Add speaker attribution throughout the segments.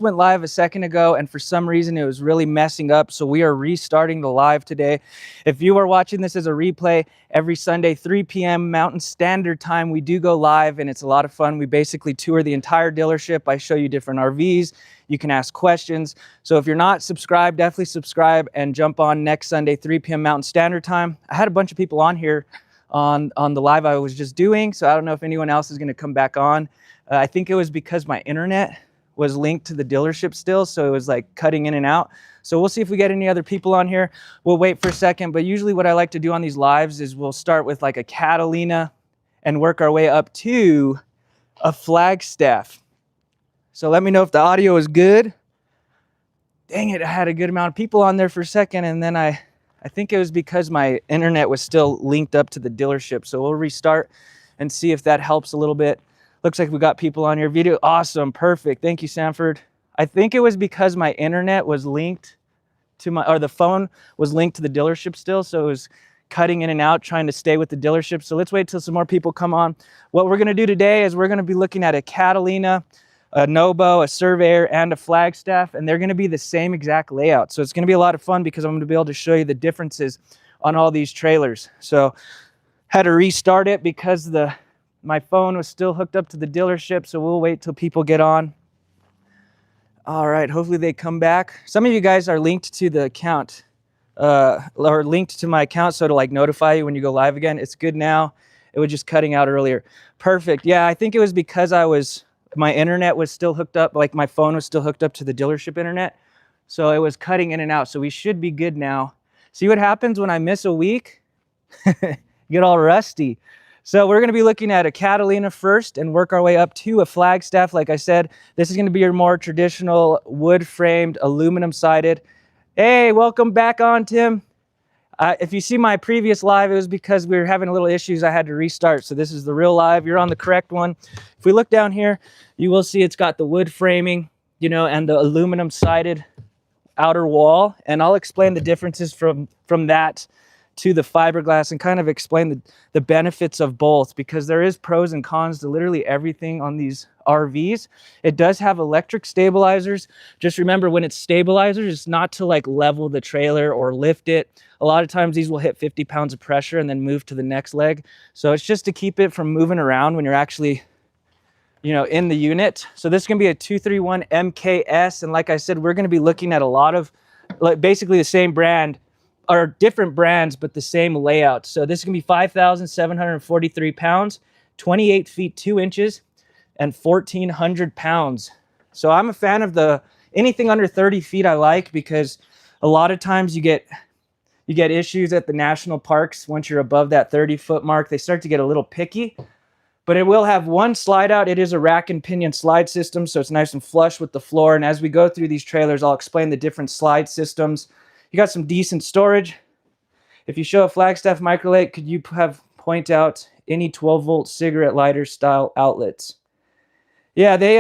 Speaker 1: went live a second ago, and for some reason it was really messing up, so we are restarting the live today. If you are watching this as a replay, every Sunday 3 p.m. Mountain Standard Time we do go live, and it's a lot of fun. We basically tour the entire dealership. I show you different RVs. You can ask questions. So if you're not subscribed, definitely subscribe and jump on next Sunday 3 p.m. Mountain Standard Time. I had a bunch of people on here on the live I was just doing, so I don't know if anyone else is going to come back on. I think it was because my internet was linked to the dealership still, so it was like cutting in and out. So we'll see if we get any other people on here. We'll wait for a second, but usually what I like to do on these lives is we'll start with like a Catalina and work our way up to a Flagstaff. So let me know if the audio is good. Dang it, I had a good amount of people on there for a second, and then I think it was because my internet was still linked up to the dealership. So we'll restart and see if that helps a little bit. Looks like we got people on your video. Awesome, perfect. Thank you, Sanford. I think it was because my internet was linked to my, or the phone was linked to the dealership still, so it was cutting in and out, trying to stay with the dealership. So let's wait till some more people come on. What we're gonna do today is we're gonna be looking at a Catalina, a Nobo, a Surveyor, and a Flagstaff, and they're gonna be the same exact layout. So it's gonna be a lot of fun because I'm gonna be able to show you the differences on all these trailers. So had to restart it because my phone was still hooked up to the dealership, so we'll wait till people get on. All right, hopefully they come back. Some of you guys are linked to the account, or linked to my account, so it'll like notify you when you go live again. It's good now. It was just cutting out earlier. Perfect. Yeah, I think it was because my internet was still hooked up, like my phone was still hooked up to the dealership internet, so it was cutting in and out. So we should be good now. See what happens when I miss a week? Get all rusty. So we're going to be looking at a Catalina first and work our way up to a Flagstaff. Like I said, this is going to be your more traditional wood-framed, aluminum-sided. Hey, welcome back on, Tim. If you see my previous live, it was because we were having a little issues. I had to restart. So this is the real live. You're on the correct one. If we look down here, you will see it's got the wood framing, you know, and the aluminum-sided outer wall. And I'll explain the differences from that to the fiberglass and kind of explain the benefits of both, because there is pros and cons to literally everything on these RVs. It does have electric stabilizers. Just remember, when it's stabilizers, it's not to like level the trailer or lift it. A lot of times these will hit 50 pounds of pressure and then move to the next leg. So it's just to keep it from moving around when you're actually, you know, in the unit. So this is gonna be a 231 MKS. And like I said, we're gonna be looking at a lot of like basically the same brand, or different brands, but the same layout. So this is gonna be 5,743 pounds, 28 feet 2 inches, and 1,400 pounds. So I'm a fan of anything under 30 feet I like, because a lot of times you get issues at the national parks. Once you're above that 30-foot mark, they start to get a little picky. But it will have one slide out. It is a rack and pinion slide system, so it's nice and flush with the floor. And as we go through these trailers, I'll explain the different slide systems. You got some decent storage. If you show a Flagstaff microlate, could you point out any 12-volt cigarette lighter style outlets? Yeah, they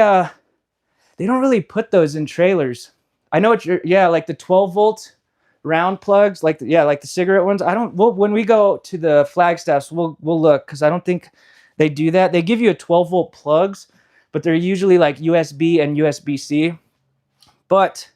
Speaker 1: don't really put those in trailers. I know what like the 12-volt round plugs, like the cigarette ones. When we go to the Flagstaffs, we'll look, because I don't think they do that. They give you a 12-volt plugs, but they're usually like USB and USB-C. But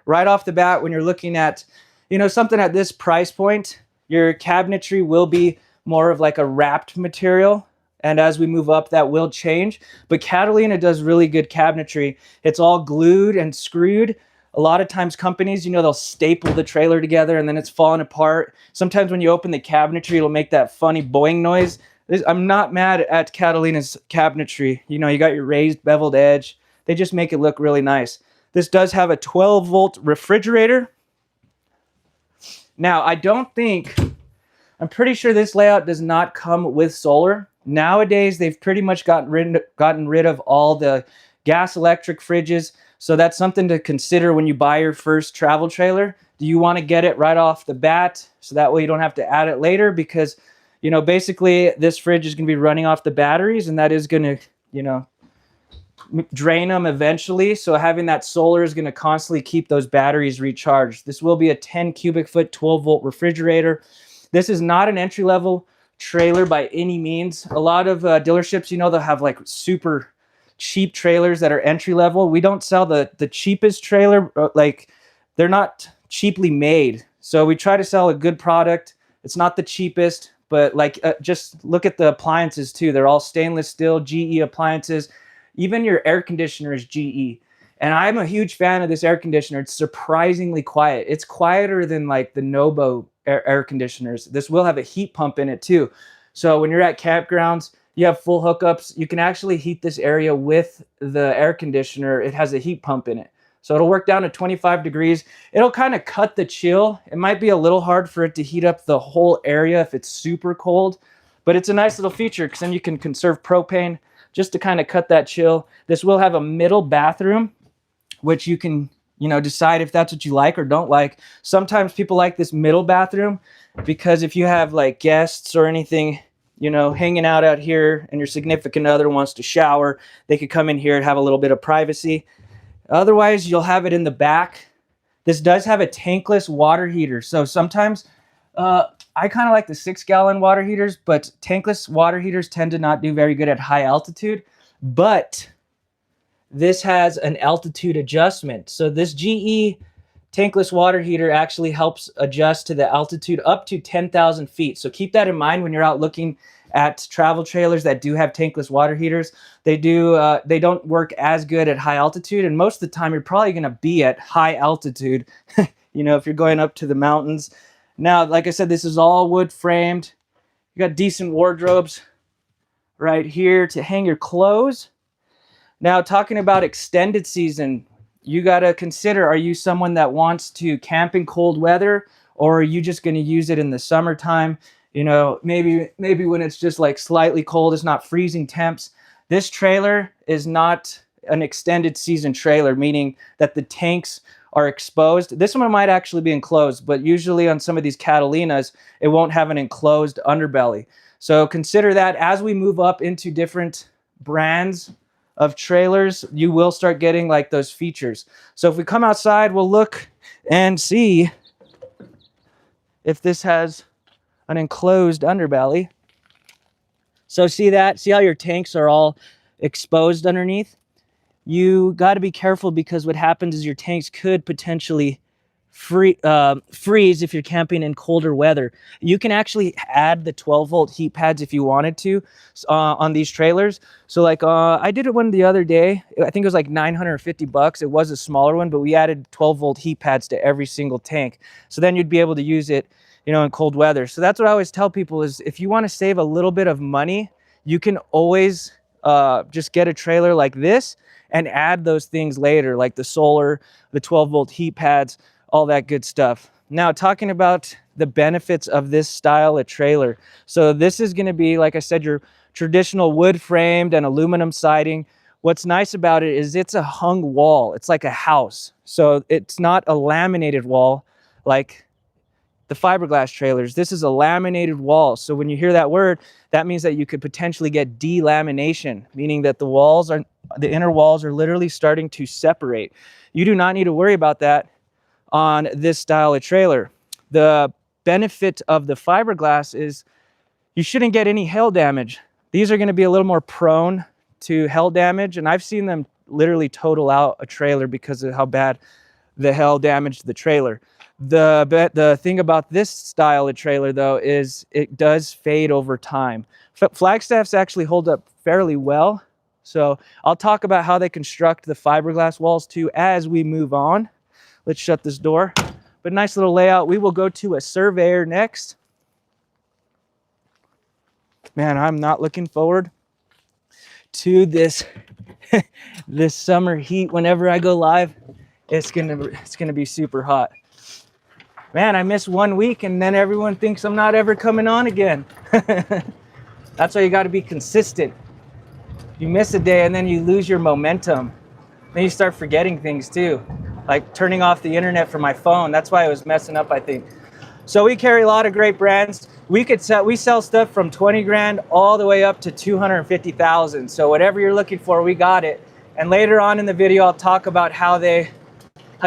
Speaker 1: right off the bat, when you're looking at, you know, something at this price point, your cabinetry will be more of like a wrapped material. And as we move up, that will change. But Catalina does really good cabinetry. It's all glued and screwed. A lot of times companies, you know, they'll staple the trailer together and then it's falling apart. Sometimes when you open the cabinetry, it'll make that funny boing noise. I'm not mad at Catalina's cabinetry. You know, you got your raised beveled edge. They just make it look really nice. This does have a 12-volt refrigerator. Now, I'm pretty sure this layout does not come with solar. Nowadays, they've pretty much gotten rid of all the gas electric fridges. So that's something to consider when you buy your first travel trailer. Do you want to get it right off the bat, so that way you don't have to add it later? Because, you know, basically this fridge is going to be running off the batteries, and that is going to, you know, drain them eventually. So having that solar is going to constantly keep those batteries recharged. This will be a 10 cubic foot 12-volt refrigerator. This is not an entry-level trailer by any means. A lot of dealerships, you know, they'll have like super cheap trailers that are entry level. We don't sell the cheapest trailer, like they're not cheaply made. So we try to sell a good product. It's not the cheapest, but like just look at the appliances too. They're all stainless steel, GE appliances. Even your air conditioner is GE. And I'm a huge fan of this air conditioner. It's surprisingly quiet. It's quieter than like the Nobo air conditioners. This will have a heat pump in it too. So when you're at campgrounds, you have full hookups, you can actually heat this area with the air conditioner. It has a heat pump in it. So it'll work down to 25 degrees. It'll kind of cut the chill. It might be a little hard for it to heat up the whole area if it's super cold, but it's a nice little feature because then you can conserve propane just to kind of cut that chill. This will have a middle bathroom, which you can, you know, decide if that's what you like or don't like. Sometimes people like this middle bathroom because if you have like guests or anything, you know, hanging out here and your significant other wants to shower, they could come in here and have a little bit of privacy. Otherwise, you'll have it in the back. This does have a tankless water heater. So sometimes I kind of like the 6-gallon water heaters, but tankless water heaters tend to not do very good at high altitude. But this has an altitude adjustment. So this GE tankless water heater actually helps adjust to the altitude up to 10,000 feet. So keep that in mind when you're out looking at travel trailers that do have tankless water heaters. They don't work as good at high altitude, and most of the time you're probably going to be at high altitude, you know, if you're going up to the mountains. Now, like I said, this is all wood framed. You got decent wardrobes right here to hang your clothes. Now, talking about extended season, you got to consider, are you someone that wants to camp in cold weather, or are you just going to use it in the summertime? You know, maybe when it's just like slightly cold, it's not freezing temps. This trailer is not an extended season trailer, meaning that the tanks are exposed. This one might actually be enclosed, but usually on some of these Catalinas, it won't have an enclosed underbelly. So consider that as we move up into different brands of trailers, you will start getting like those features. So if we come outside, we'll look and see if this has an enclosed underbelly. So see that? See how your tanks are all exposed underneath? You got to be careful because what happens is your tanks could potentially freeze if you're camping in colder weather. You can actually add the 12-volt heat pads if you wanted to on these trailers. So like I did it one the other day. I think it was like $950. It was a smaller one, but we added 12-volt heat pads to every single tank. So then you'd be able to use it, you know, in cold weather. So that's what I always tell people is if you want to save a little bit of money, you can always just get a trailer like this and add those things later, like the solar, the 12-volt heat pads, all that good stuff. Now, talking about the benefits of this style of trailer. So this is going to be, like I said, your traditional wood framed and aluminum siding. What's nice about it is it's a hung wall. It's like a house. So it's not a laminated wall like the fiberglass trailers. This is a laminated wall. So when you hear that word, that means that you could potentially get delamination, meaning that the inner walls are literally starting to separate. You do not need to worry about that on this style of trailer. The benefit of the fiberglass is you shouldn't get any hail damage. These are going to be a little more prone to hail damage, and I've seen them literally total out a trailer because of how bad the hail damaged the trailer. The thing about this style of trailer, though, is it does fade over time. Flagstaffs actually hold up fairly well. So I'll talk about how they construct the fiberglass walls too as we move on. Let's shut this door. But nice little layout. We will go to a surveyor next. Man, I'm not looking forward to this this summer heat. Whenever I go live, it's gonna be super hot. Man, I miss 1 week and then everyone thinks I'm not ever coming on again. That's why you got to be consistent. You miss a day and then you lose your momentum. Then you start forgetting things too, like turning off the internet from my phone. That's why I was messing up, I think. So we carry a lot of great brands. We sell stuff from 20 grand all the way up to 250,000. So whatever you're looking for, we got it. And later on in the video, I'll talk about how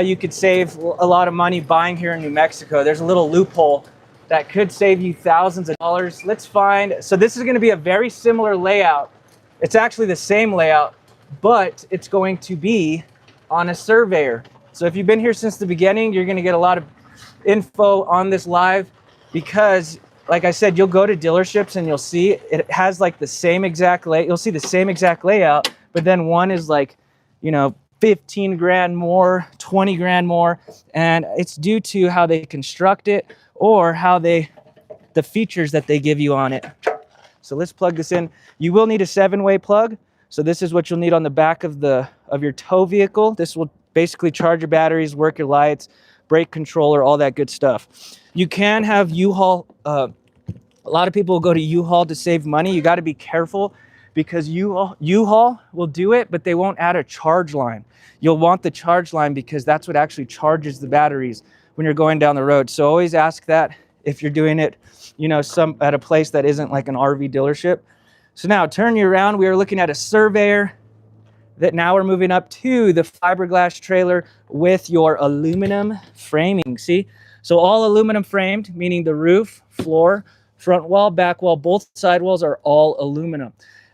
Speaker 1: you could save a lot of money buying here in New Mexico. There's a little loophole that could save you thousands of dollars. So this is going to be a very similar layout. It's actually the same layout but it's going to be on a Surveyor. So if you've been here since the beginning, you're going to get a lot of info on this live, because like I said, you'll go to dealerships and you'll see it has like the same exact you'll see the same exact layout, but then one is like, you know, 15 grand more, 20 grand more, and it's due to how they construct it or how the features that they give you on it. So let's plug this in. You will need a 7-way plug. So this is what you'll need on the back of your tow vehicle. This will basically charge your batteries, work your lights, brake controller, all that good stuff. You can have U-Haul. A lot of people will go to U-Haul to save money. You got to be careful, because U-Haul will do it, but they won't add a charge line. You'll want the charge line because that's what actually charges the batteries when you're going down the road. So always ask that if you're doing it, you know, at a place that isn't like an RV dealership. So now turn you around. We are looking at a Surveyor. That now we're moving up to the fiberglass trailer with your aluminum framing. See, so all aluminum framed, meaning the roof, floor, front wall, back wall, both side walls are all aluminum.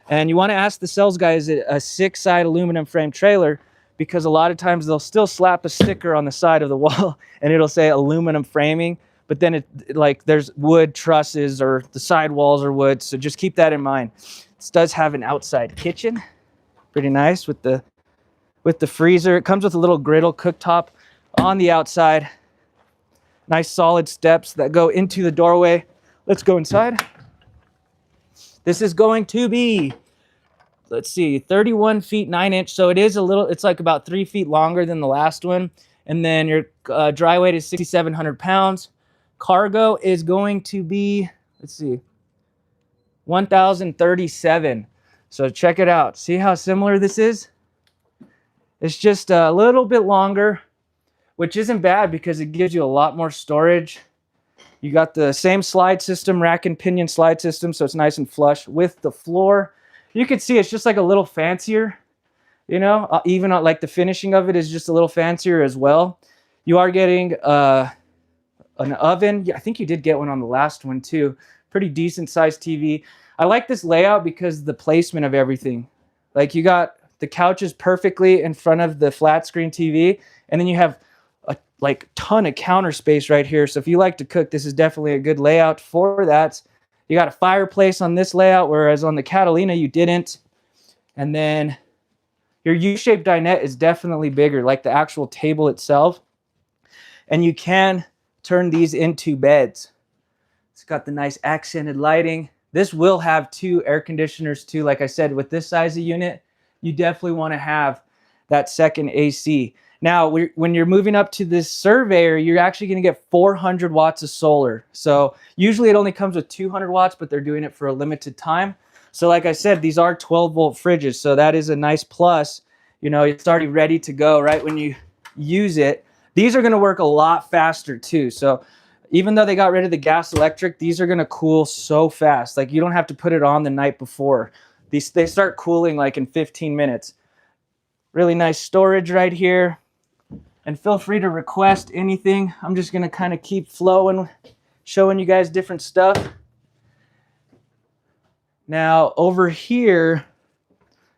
Speaker 1: And you want to ask the sales guy, is it a 6-side aluminum frame trailer? Because a lot of times they'll still slap a sticker on the side of the wall and it'll say aluminum framing, but then like there's wood trusses or the side walls are wood. So just keep that in mind. This does have an outside kitchen. Pretty nice with the freezer. It comes with a little griddle cooktop on the outside. Nice solid steps that go into the doorway. Let's go inside. This is going to be, let's see, 31 feet 9 inch. So it is it's like about 3 feet longer than the last one. And then your dry weight is 6,700 pounds. Cargo is going to be, let's see, 1,037. So check it out. See how similar this is? It's just a little bit longer, which isn't bad because it gives you a lot more storage. You got the same slide system, rack and pinion slide system, so it's nice and flush with the floor. You can see it's just like a little fancier, you know, even like the finishing of it is just a little fancier as well. You are getting an oven. Yeah, I think you did get one on the last one too. Pretty decent sized TV. I like this layout because the placement of everything. Like you got the couches perfectly in front of the flat screen TV, and then you have a ton of counter space right here. So if you like to cook, this is definitely a good layout for that. You got a fireplace on this layout, whereas on the Catalina you didn't. And then your U-shaped dinette is definitely bigger, like the actual table itself. And you can turn these into beds. It's got the nice accented lighting. This will have 2 air conditioners too. Like I said, with this size of unit, you definitely want to have that second AC. Now, when you're moving up to this Surveyor, you're actually going to get 400 watts of solar. So usually it only comes with 200 watts, but they're doing it for a limited time. So like I said, these are 12-volt fridges. So that is a nice plus. You know, it's already ready to go right when you use it. These are going to work a lot faster too. So even though they got rid of the gas electric, these are going to cool so fast. Like you don't have to put it on the night before. They start cooling like in 15 minutes. Really nice storage right here. And feel free to request anything. I'm just going to kind of keep flowing, showing you guys different stuff. Now over here,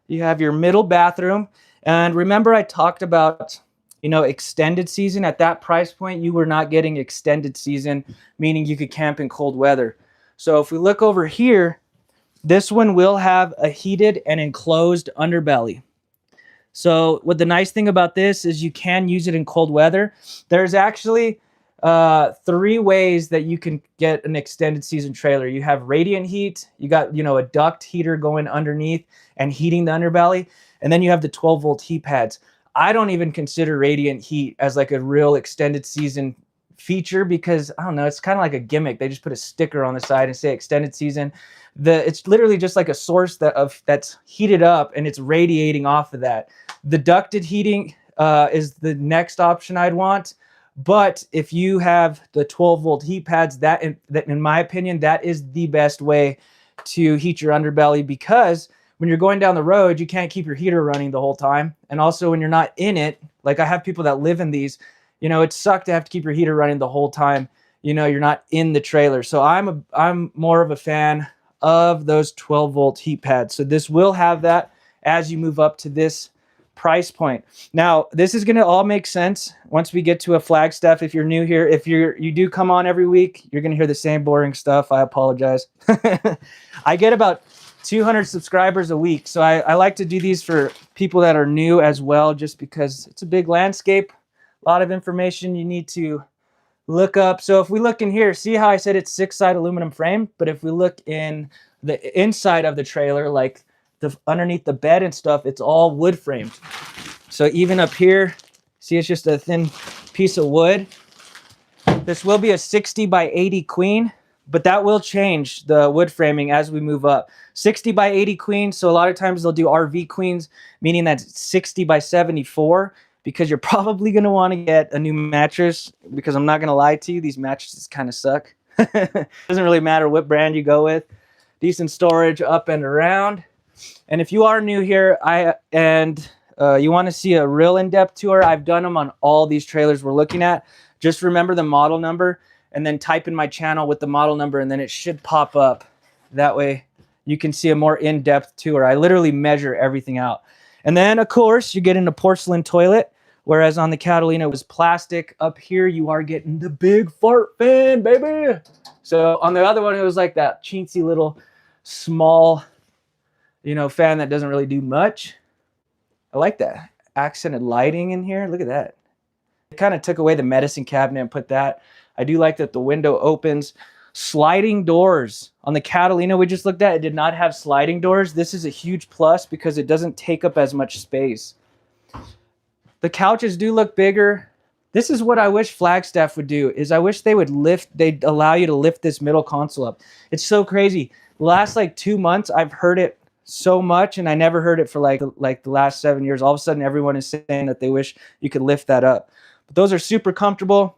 Speaker 1: you have your middle bathroom. And remember I talked about, you know, extended season. At that price point, you were not getting extended season, meaning you could camp in cold weather. So if we look over here, this one will have a heated and enclosed underbelly. So what the nice thing about this is you can use it in cold weather. There's actually 3 ways that you can get an extended season trailer. You have radiant heat, you got, you know, a duct heater going underneath and heating the underbelly, and then you have the 12-volt heat pads. I don't even consider radiant heat as like a real extended season feature because, I don't know, it's kind of like a gimmick. They just put a sticker on the side and say extended season. It's literally just like a source that's heated up and it's radiating off of that. The ducted heating is the next option I'd want. But if you have the 12-volt heat pads, that in my opinion, that is the best way to heat your underbelly, because when you're going down the road, you can't keep your heater running the whole time. And also when you're not in it, like I have people that live in these, you know, it sucks to have to keep your heater running the whole time. You know, you're not in the trailer. So I'm more of a fan of those 12-volt heat pads. So this will have that. as you move up to this price point. Now, this is going to all make sense once we get to a Flagstaff. If you're new here, if you do come on every week, you're going to hear the same boring stuff. I apologize. I get about 200 subscribers a week, so I like to do these for people that are new as well, just because it's a big landscape, a lot of information you need to look up. So if we look in here, see how I said it's 6-side aluminum frame, but if we look in the inside of the trailer, like underneath the bed and stuff, it's all wood framed. So even up here, see, it's just a thin piece of wood. This will be a 60 by 80 queen, but that will change the wood framing as we move up. 60 by 80 queen, so a lot of times they'll do RV queens, meaning that's 60 by 74, because you're probably going to want to get a new mattress, because I'm not going to lie to you, these mattresses kind of suck. Doesn't really matter what brand you go with. Decent storage up and around. And if you are new here you want to see a real in-depth tour, I've done them on all these trailers we're looking at. Just remember the model number and then type in my channel with the model number, and then it should pop up. That way you can see a more in-depth tour. I literally measure everything out. And then, of course, you get into porcelain toilet, whereas on the Catalina it was plastic. Up here you are getting the big fart fan, baby. So on the other one it was like that chintzy little small, fan that doesn't really do much. I like that accented lighting in here. Look at that. It kind of took away the medicine cabinet and put that. I do like that the window opens. Sliding doors. On the Catalina we just looked at, it did not have sliding doors. This is a huge plus because it doesn't take up as much space. The couches do look bigger. This is what I wish Flagstaff would do, is I wish they'd allow you to lift this middle console up. It's so crazy. The last like 2 months I've heard it so much, and I never heard it for like the last 7 years. All of a sudden everyone is saying that they wish you could lift that up. But those are super comfortable.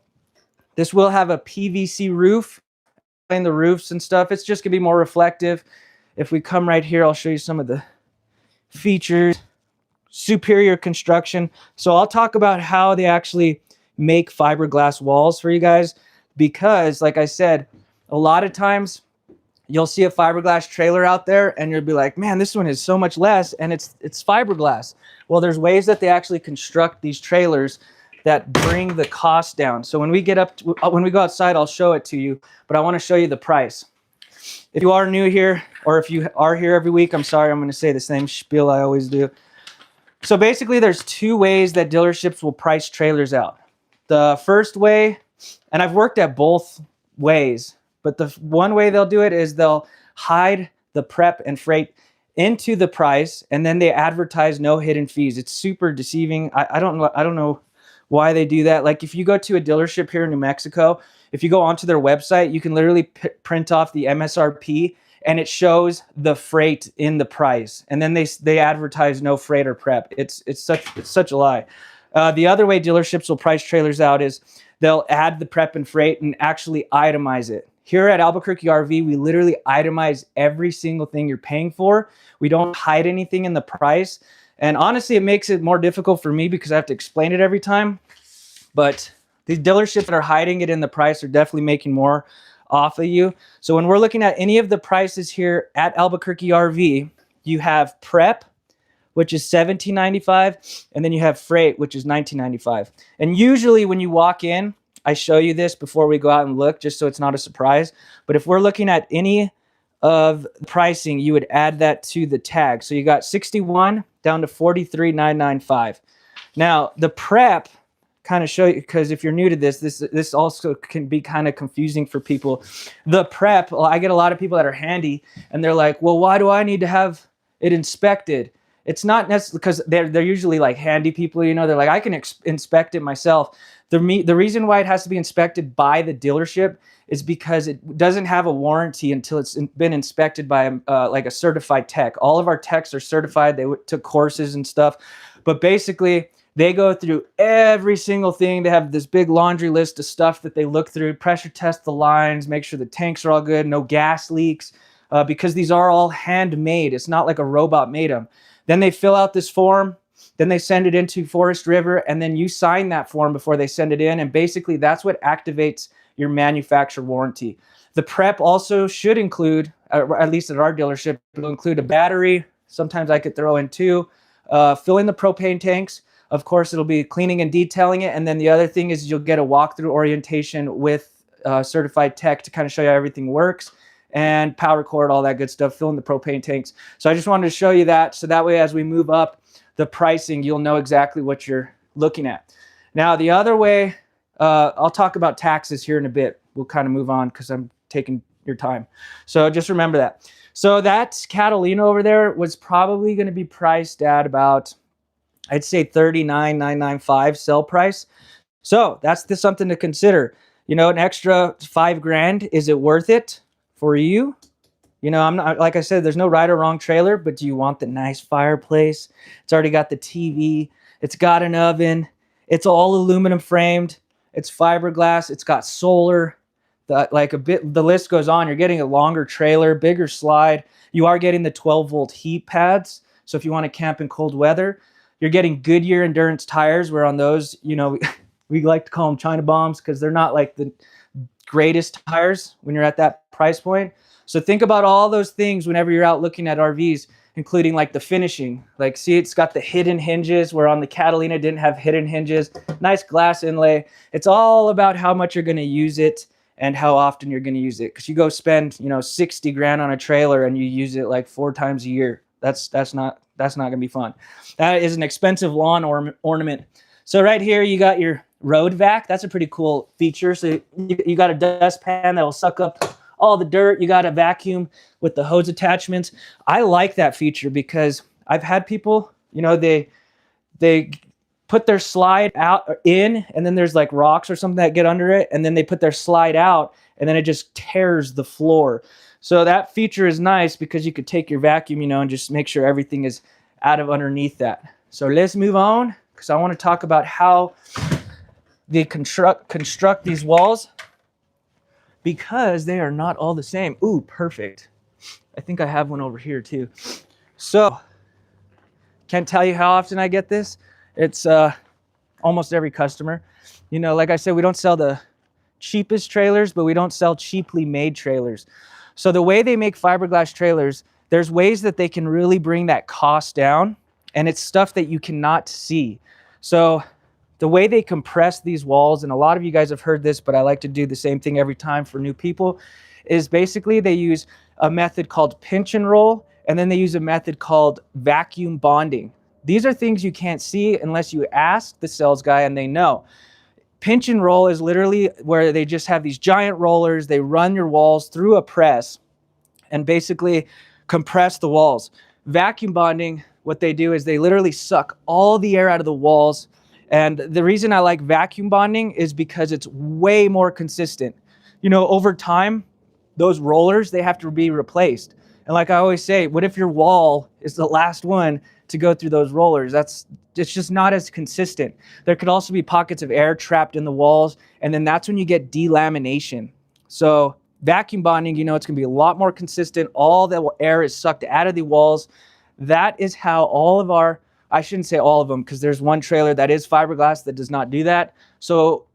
Speaker 1: This will have a PVC roof. And the roofs and stuff, it's just gonna be more reflective. If we come right here, I'll show you some of the features. Superior construction. So I'll talk about how they actually make fiberglass walls for you guys, because like I said, a lot of times you'll see a fiberglass trailer out there and you'll be like, man, this one is so much less, and it's fiberglass. Well, there's ways that they actually construct these trailers that bring the cost down. So when we go outside, I'll show it to you, but I want to show you the price. If you are new here, or if you are here every week, I'm sorry, I'm going to say the same spiel I always do. So basically there's 2 ways that dealerships will price trailers out. The first way, and I've worked at both ways, but the one way they'll do it is they'll hide the prep and freight into the price, and then they advertise no hidden fees. It's super deceiving. I don't know why they do that. Like if you go to a dealership here in New Mexico, if you go onto their website, you can literally print off the MSRP and it shows the freight in the price. And then they advertise no freight or prep. It's such a lie. The other way dealerships will price trailers out is they'll add the prep and freight and actually itemize it. Here at Albuquerque RV, we literally itemize every single thing you're paying for. We don't hide anything in the price. And honestly, it makes it more difficult for me because I have to explain it every time. But these dealerships that are hiding it in the price are definitely making more off of you. So when we're looking at any of the prices here at Albuquerque RV, you have prep, which is $17.95, and then you have freight, which is $19.95. And usually when you walk in, I show you this before we go out and look, just so it's not a surprise. But if we're looking at any of the pricing, you would add that to the tag. So you got 61 down to 43,995. Now the prep, kind of show you, because if you're new to this also can be kind of confusing for people. The prep, well, I get a lot of people that are handy and they're like, well, why do I need to have it inspected? It's not necessarily because they're usually like handy people, they're like, I can inspect it myself. The reason why it has to be inspected by the dealership is because it doesn't have a warranty until it's been inspected by like a certified tech. All of our techs are certified. They took courses and stuff, but basically they go through every single thing. They have this big laundry list of stuff that they look through, pressure test the lines, make sure the tanks are all good, no gas leaks, because these are all handmade. It's not like a robot made them. Then they fill out this form, then they send it into Forest River, and then you sign that form before they send it in. And basically that's what activates your manufacturer warranty. The prep also should include, at least at our dealership, it'll include a battery, Sometimes I could throw in 2. Fill in the propane tanks. Of course, it'll be cleaning and detailing it. And then the other thing is you'll get a walkthrough orientation with certified tech to kind of show you how everything works, and power cord, all that good stuff, fill in the propane tanks. So I just wanted to show you that. So that way, as we move up the pricing, you'll know exactly what you're looking at. Now, the other way, I'll talk about taxes here in a bit. We'll kind of move on because I'm taking your time. So just remember that. So that Catalina over there was probably going to be priced at about, I'd say $39,995 sell price. So that's something to consider. You know, an extra $5,000, is it worth it for you? You know, I'm not, like I said, there's no right or wrong trailer, but do you want the nice fireplace? It's already got the TV. It's got an oven. It's all aluminum framed. It's fiberglass. It's got solar. The list goes on. You're getting a longer trailer, bigger slide. You are getting the 12-volt heat pads. So if you want to camp in cold weather, you're getting Goodyear endurance tires, where on those, you know, we like to call them China bombs because they're not like the greatest tires when you're at that price point. So think about all those things whenever you're out looking at RVs, including like the finishing. Like, see, it's got the hidden hinges, where on the Catalina didn't have hidden hinges. Nice glass inlay. It's all about how much you're going to use it and how often you're going to use it. Because you go spend, you know, $60,000 on a trailer and you use it like 4 times a year. That's not going to be fun. That is an expensive lawn ornament. So right here you got your road vac. That's a pretty cool feature. So you got a dustpan that will suck up all the dirt. You got a vacuum with the hose attachments. I like that feature because I've had people, you know, they put their slide out in, and then there's like rocks or something that get under it, and then they put their slide out, and then it just tears the floor. So that feature is nice because you could take your vacuum, you know, and just make sure everything is out of underneath that. So let's move on, because I want to talk about how they construct these walls, because they are not all the same. Ooh, perfect. I think I have one over here too. So can't tell you how often I get this. It's almost every customer. You know, like I said, we don't sell the cheapest trailers, but we don't sell cheaply made trailers. So the way they make fiberglass trailers, there's ways that they can really bring that cost down, and it's stuff that you cannot see. So the way they compress these walls, and a lot of you guys have heard this, but I like to do the same thing every time for new people, is basically they use a method called pinch and roll, and then they use a method called vacuum bonding. These are things you can't see unless you ask the sales guy and they know. Pinch and roll is literally where they just have these giant rollers. They run your walls through a press and basically compress the walls. Vacuum bonding, what they do is they literally suck all the air out of the walls. And the reason I like vacuum bonding is because it's way more consistent. You know, over time, those rollers, they have to be replaced. And like I always say, what if your wall is the last one to go through those rollers? It's just not as consistent. There could also be pockets of air trapped in the walls, and then that's when you get delamination. So vacuum bonding, you know, it's gonna be a lot more consistent. All the air is sucked out of the walls. That is how all of our, I shouldn't say all of them, because there's one trailer that is fiberglass that does not do that. So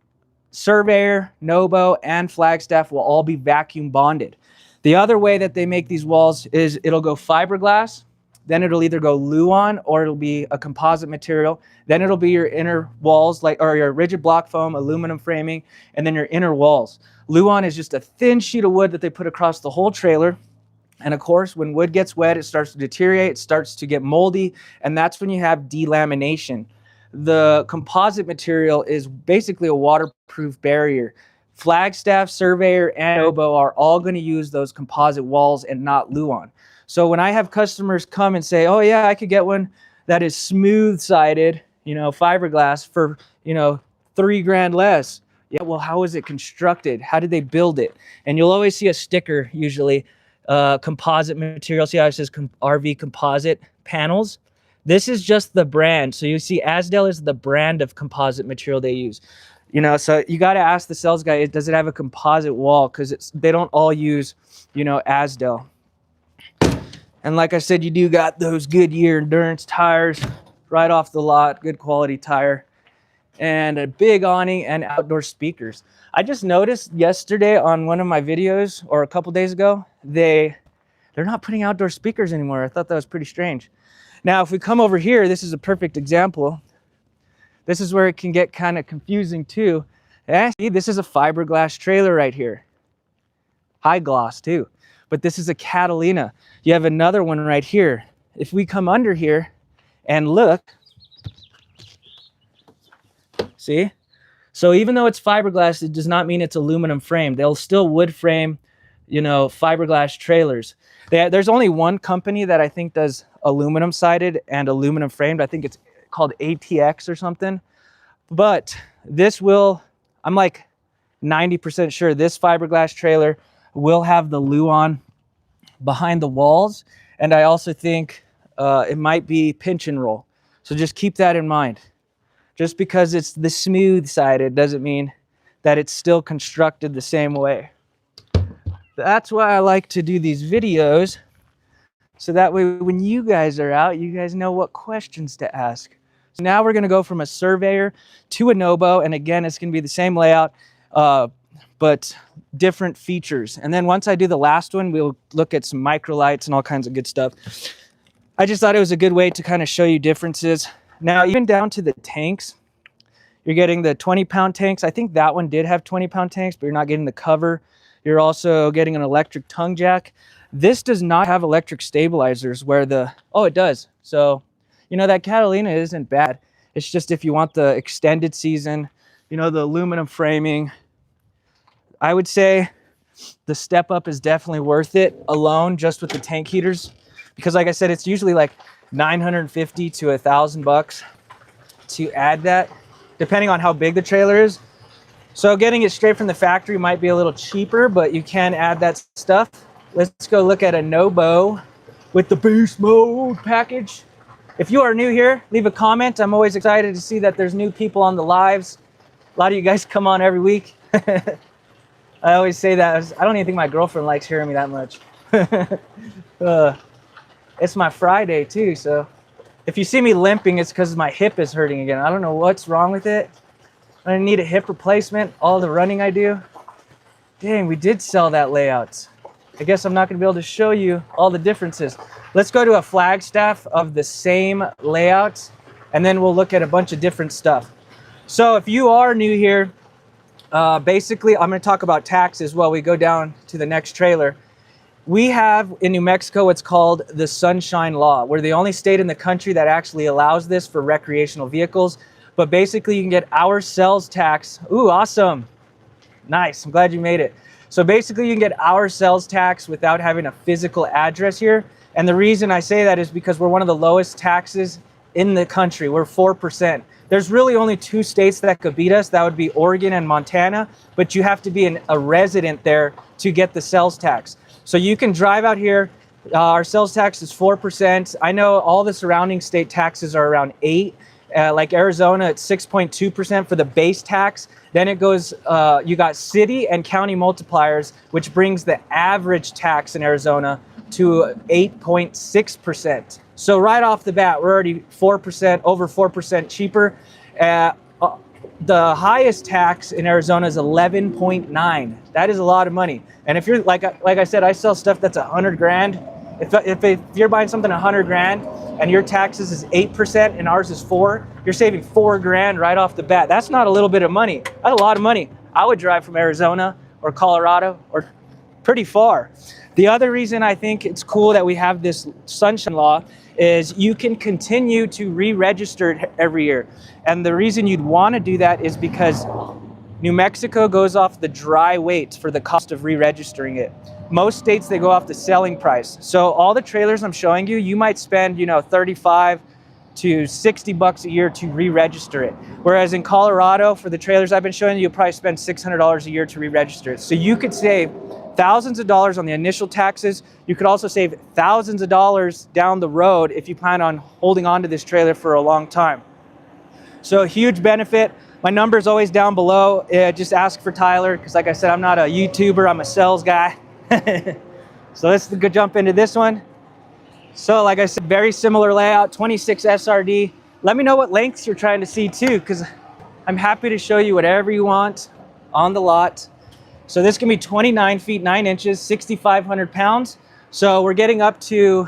Speaker 1: Surveyor, Nobo, and Flagstaff will all be vacuum bonded. The other way that they make these walls is it'll go fiberglass, then it'll either go Luan or it'll be a composite material. Then it'll be your inner walls, or your rigid block foam, aluminum framing, and then your inner walls. Luan is just a thin sheet of wood that they put across the whole trailer. And of course, when wood gets wet, it starts to deteriorate, it starts to get moldy, and that's when you have delamination. The composite material is basically a waterproof barrier. Flagstaff, Surveyor, and Nobo are all going to use those composite walls and not Luan. So when I have customers come and say, oh yeah, I could get one that is smooth-sided, you know, fiberglass for, you know, $3,000 less. Yeah, well, how is it constructed? How did they build it? And you'll always see a sticker, usually, composite material. See how it says RV composite panels? This is just the brand. So you see Asdel is the brand of composite material they use. You know, so you got to ask the sales guy, does it have a composite wall? Because they don't all use, you know, Asdel. And like I said, you do got those Goodyear endurance tires right off the lot, good quality tire, and a big awning and outdoor speakers. I just noticed yesterday on one of my videos, or a couple days ago, they they're not putting outdoor speakers anymore. I thought that was pretty strange. Now, if we come over here, this is a perfect example. This is where it can get kind of confusing too. See, this is a fiberglass trailer right here. High gloss too. But this is a Catalina. You have another one right here. If we come under here and look, see? So even though it's fiberglass, it does not mean it's aluminum frame. They'll still wood frame, you know, fiberglass trailers. There's only one company that I think does aluminum sided and aluminum framed. I think it's called ATX or something. But this will, I'm like 90% sure this fiberglass trailer will have the Luan behind the walls. And I also think it might be pinch and roll. So just keep that in mind. Just because it's the smooth sided doesn't mean that it's still constructed the same way. That's why I like to do these videos, so that way when you guys are out, you guys know what questions to ask. So now we're gonna go from a Surveyor to a Nobo, and again, it's gonna be the same layout, but different features. And then once I do the last one, we'll look at some micro lights and all kinds of good stuff. I just thought it was a good way to kind of show you differences. Now, even down to the tanks, you're getting the 20-pound tanks. I think that one did have 20-pound tanks, but you're not getting the cover. You're also getting an electric tongue jack. This does not have electric stabilizers where the, oh, it does. So, you know, that Catalina isn't bad. It's just if you want the extended season, you know, the aluminum framing, I would say the step up is definitely worth it alone just with the tank heaters. Because like I said, it's usually like $950 to $1,000 to add that, depending on how big the trailer is. So getting it straight from the factory might be a little cheaper, but you can add that stuff. Let's go look at a Nobo with the beast mode package. If you are new here, leave a comment. I'm always excited to see that there's new people on the lives. A lot of you guys come on every week. I always say that. I don't even think my girlfriend likes hearing me that much. It's my Friday too, so if you see me limping, it's because my hip is hurting again. I don't know what's wrong with it. I need a hip replacement, all the running I do. Dang, we did sell that layout. I guess I'm not gonna be able to show you all the differences. Let's go to a Flagstaff of the same layout, and then we'll look at a bunch of different stuff. So if you are new here, basically I'm gonna talk about taxes while we go down to the next trailer. We have in New Mexico what's called the Sunshine Law. We're the only state in the country that actually allows this for recreational vehicles. But basically you can get our sales tax. Ooh, awesome. Nice, I'm glad you made it. So basically you can get our sales tax without having a physical address here. And the reason I say that is because we're one of the lowest taxes in the country. We're 4%. There's really only 2 states that could beat us. That would be Oregon and Montana, but you have to be a resident there to get the sales tax. So you can drive out here. Our sales tax is 4%. I know all the surrounding state taxes are around 8%. Like Arizona, it's 6.2% for the base tax. Then it goes, you got city and county multipliers, which brings the average tax in Arizona to 8.6%. So right off the bat, we're already 4%, over 4% cheaper. The highest tax in Arizona is 11.9. That is a lot of money. And if you're like I said, I sell stuff that's 100 grand. If you're buying something 100 grand and your taxes is 8% and ours is 4%, you're saving 4 grand right off the bat. That's not a little bit of money. That's a lot of money. I would drive from Arizona or Colorado or pretty far. The other reason I think it's cool that we have this Sunshine Law is you can continue to re-register it every year. And the reason you'd want to do that is because New Mexico goes off the dry weight for the cost of re-registering it. Most states, they go off the selling price. So all the trailers I'm showing you, you might spend, you know, 35 to 60 bucks a year to re-register it. Whereas in Colorado, for the trailers I've been showing you, you'll probably spend $600 a year to re-register it. So you could save thousands of dollars on the initial taxes. You could also save thousands of dollars down the road if you plan on holding on to this trailer for a long time. So a huge benefit. My number is always down below. Just ask for Tyler, because like I said, I'm not a YouTuber, I'm a sales guy. So let's go jump into this one. So like I said, very similar layout, 26 SRD. Let me know what lengths you're trying to see too, because I'm happy to show you whatever you want on the lot. So this can be 29 feet 9 inches, 6,500 pounds. So we're getting up to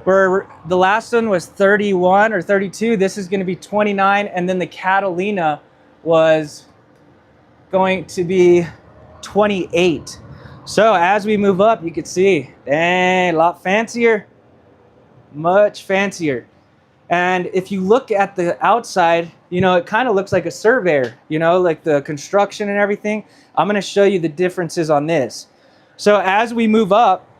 Speaker 1: where the last one was 31 or 32. This is going to be 29. And then the Catalina was going to be 28. So as we move up, you can see, dang, a lot fancier, much fancier. And if you look at the outside, you know, it kind of looks like a Surveyor, you know, like the construction and everything. I'm going to show you the differences on this. So as we move up,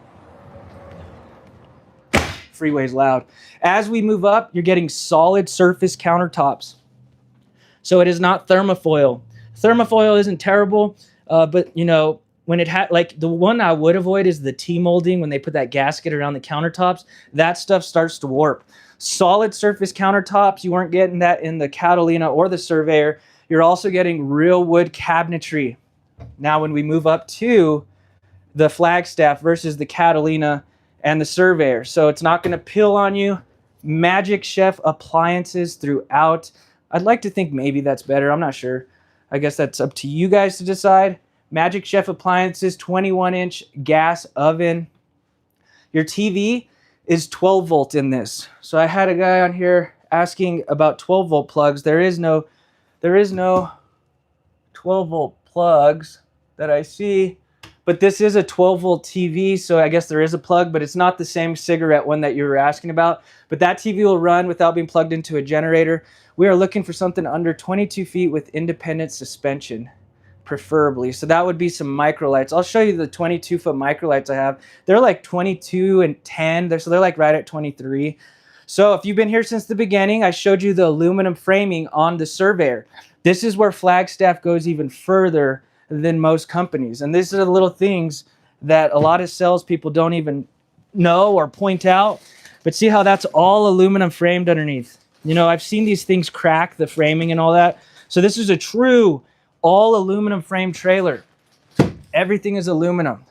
Speaker 1: freeway's loud. As we move up, you're getting solid surface countertops. So it is not thermofoil. Thermofoil isn't terrible, but you know, when it had, like, the one I would avoid is the T-molding. When they put that gasket around the countertops, that stuff starts to warp. Solid surface countertops, you weren't getting that in the Catalina or the Surveyor. You're also getting real wood cabinetry. Now, when we move up to the Flagstaff versus the Catalina and the Surveyor, so it's not going to pill on you. Magic Chef appliances throughout. I'd like to think maybe that's better. I'm not sure. I guess that's up to you guys to decide. Magic Chef appliances, 21-inch gas oven. Your TV is 12 volt in this. So I had a guy on here asking about 12 volt plugs. There is no 12 volt plugs that I see, but this is a 12 volt TV. So I guess there is a plug, but it's not the same cigarette one that you were asking about. But that TV will run without being plugged into a generator. We are looking for something under 22 feet with independent suspension, preferably. So that would be some microlights. I'll show you the 22-foot microlights I have. They're like 22 and 10. So they're like right at 23. So if you've been here since the beginning, I showed you the aluminum framing on the Surveyor. This is where Flagstaff goes even further than most companies. And these are the little things that a lot of salespeople don't even know or point out. But see how that's all aluminum framed underneath. You know, I've seen these things crack, the framing and all that. So this is a true all aluminum frame trailer. Everything is aluminum.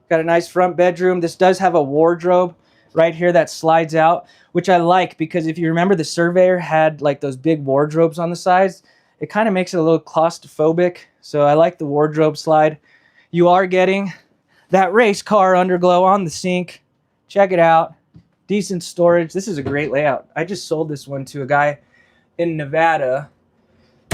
Speaker 1: Got a nice front bedroom. This does have a wardrobe right here that slides out, which I like, because if you remember, the Surveyor had like those big wardrobes on the sides. It kind of makes it a little claustrophobic. So I like the wardrobe slide. You are getting that race car underglow on the sink. Check it out. Decent storage. This is a great layout. I just sold this one to a guy in Nevada.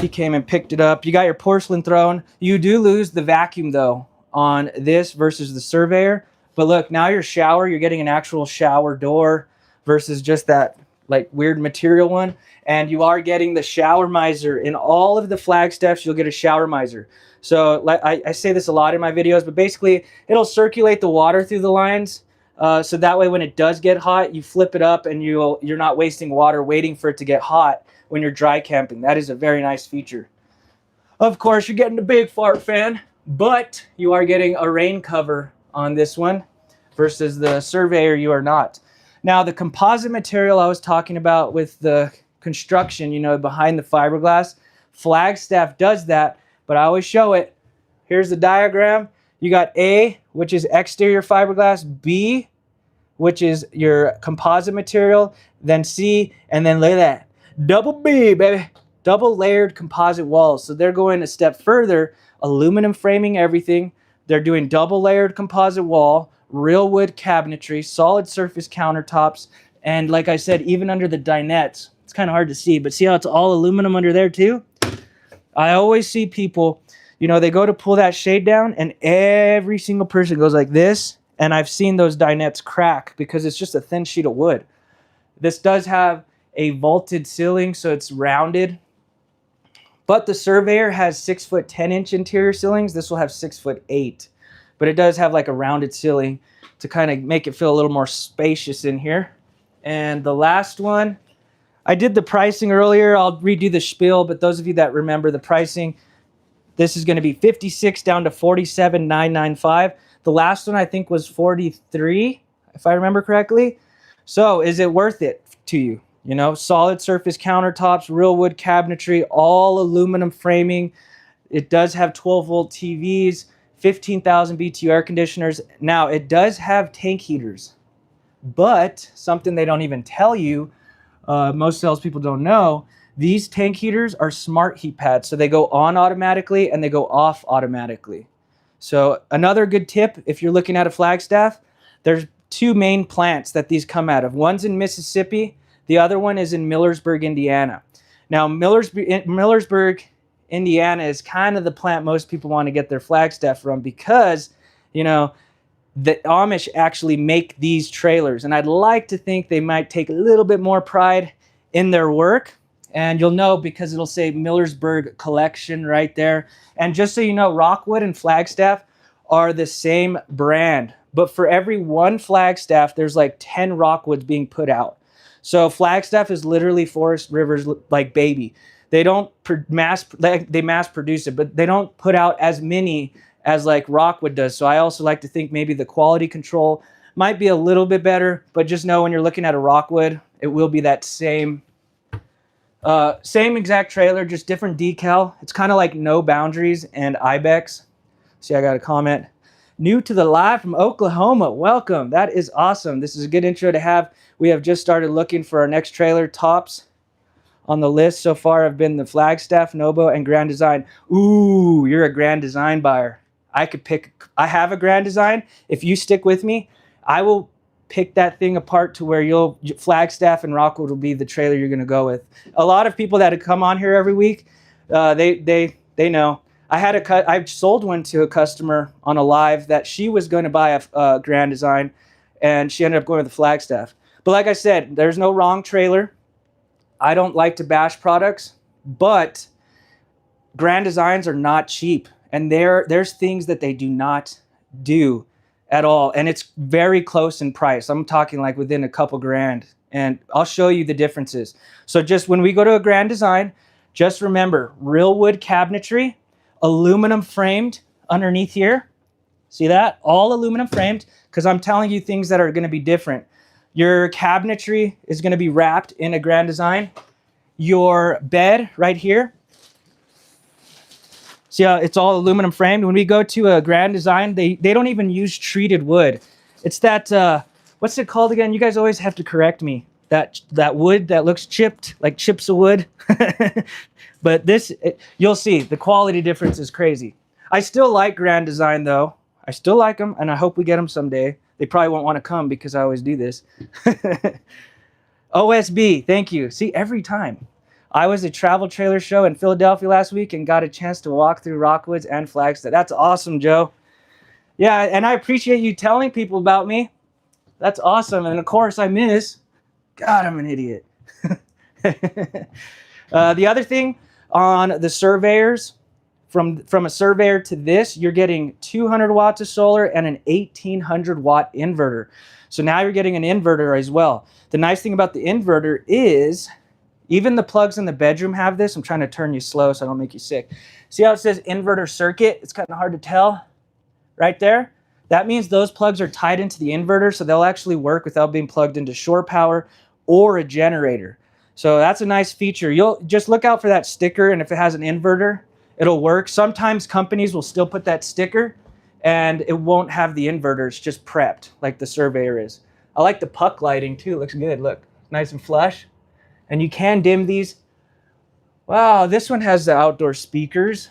Speaker 1: He came and picked it up. You got your porcelain throne. You do lose the vacuum though on this versus the Surveyor. But look, now your shower, you're getting an actual shower door versus just that like weird material one. And you are getting the shower miser. In all of the Flagstaffs, you'll get a shower miser. So like I say this a lot in my videos, but basically it'll circulate the water through the lines. So that way when it does get hot, you flip it up and you're not wasting water waiting for it to get hot when you're dry camping. That is a very nice feature. Of course, you're getting a big fart fan, but you are getting a rain cover on this one versus the Surveyor, you are not. Now, the composite material I was talking about with the construction, you know, behind the fiberglass, Flagstaff does that, but I always show it. Here's the diagram. You got A, which is exterior fiberglass, B, which is your composite material, then C, and then look at that. Double B, baby. Double layered composite walls. So they're going a step further, aluminum framing everything. They're doing double layered composite wall, real wood cabinetry, solid surface countertops, and like I said, even under the dinettes, it's kind of hard to see, but see how it's all aluminum under there too? I always see people, you know, they go to pull that shade down and every single person goes like this, and I've seen those dinettes crack because it's just a thin sheet of wood. This does have a vaulted ceiling, so it's rounded. But the Surveyor has 6-foot 10-inch interior ceilings. This will have 6'8", but it does have like a rounded ceiling to kind of make it feel a little more spacious in here. And the last one, I did the pricing earlier. I'll redo the spiel, but those of you that remember the pricing, this is going to be $56 down to $47,995. The last one I think was $43, if I remember correctly. So is it worth it to you? You know, solid surface countertops, real wood cabinetry, all aluminum framing. It does have 12-volt TVs, 15,000 BTU air conditioners. Now, it does have tank heaters, but something they don't even tell you, most salespeople don't know, these tank heaters are smart heat pads. So they go on automatically and they go off automatically. So another good tip, if you're looking at a Flagstaff, There's two main plants that these come out of. One's in Mississippi. The other one is in Millersburg, Indiana. Now, Millersburg, Indiana is kind of the plant most people want to get their Flagstaff from because, you know, the Amish actually make these trailers. And I'd like to think they might take a little bit more pride in their work. And you'll know because it'll say Millersburg Collection right there. And just so you know, Rockwood and Flagstaff are the same brand. But for every one Flagstaff, there's like 10 Rockwoods being put out. So Flagstaff is literally Forest River's like baby. They don't mass produce it, but they don't put out as many as like Rockwood does. So I also like to think maybe the quality control might be a little bit better, but just know when you're looking at a Rockwood, it will be that same exact trailer, just different decal. It's kind of like No Boundaries and Ibex. See, I got a comment. New to the live from Oklahoma. Welcome. That is awesome. This is a good intro to have. We have just started looking for our next trailer. Tops on the list so far have been the Flagstaff, Nobo, and Grand Design. Ooh, you're a Grand Design buyer. I have a Grand Design. If you stick with me, I will pick that thing apart to where Flagstaff and Rockwood will be the trailer you're going to go with. A lot of people that have come on here every week, they know. I sold one to a customer on a live that she was going to buy a Grand Design, and she ended up going with the Flagstaff. But like I said, there's no wrong trailer. I don't like to bash products, but Grand Designs are not cheap, and there's things that they do not do at all, and it's very close in price. I'm talking like within a couple grand, and I'll show you the differences. So just when we go to a Grand Design, just remember real wood cabinetry, aluminum framed underneath here. See that? All aluminum framed, because I'm telling you things that are going to be different. Your cabinetry is going to be wrapped in a Grand Design. Your bed right here, see how it's all aluminum framed? When we go to a Grand Design, they don't even use treated wood. It's that, what's it called again? You guys always have to correct me. That wood that looks chipped, like chips of wood. But you'll see, the quality difference is crazy. I still like Grand Design though. I still like them, and I hope we get them someday. They probably won't want to come because I always do this. OSB, thank you. See, every time. I was at a travel trailer show in Philadelphia last week and got a chance to walk through Rockwoods and Flagstaff. That's awesome, Joe. Yeah, and I appreciate you telling people about me. That's awesome. And of course, I miss. God, I'm an idiot. The other thing on the surveyors, from a surveyor to this, you're getting 200 watts of solar and an 1800 watt inverter. So now you're getting an inverter as well. The nice thing about the inverter is even the plugs in the bedroom have this. I'm trying to turn you slow so I don't make you sick. See how it says inverter circuit? It's kind of hard to tell right there. That means those plugs are tied into the inverter, so they'll actually work without being plugged into shore power or a generator. So that's a nice feature. You'll just look out for that sticker, and if it has an inverter, it'll work. Sometimes companies will still put that sticker and it won't have the inverter. It's just prepped like the surveyor is. I like the puck lighting too. It looks good. Look, nice and flush. And you can dim these. Wow, this one has the outdoor speakers.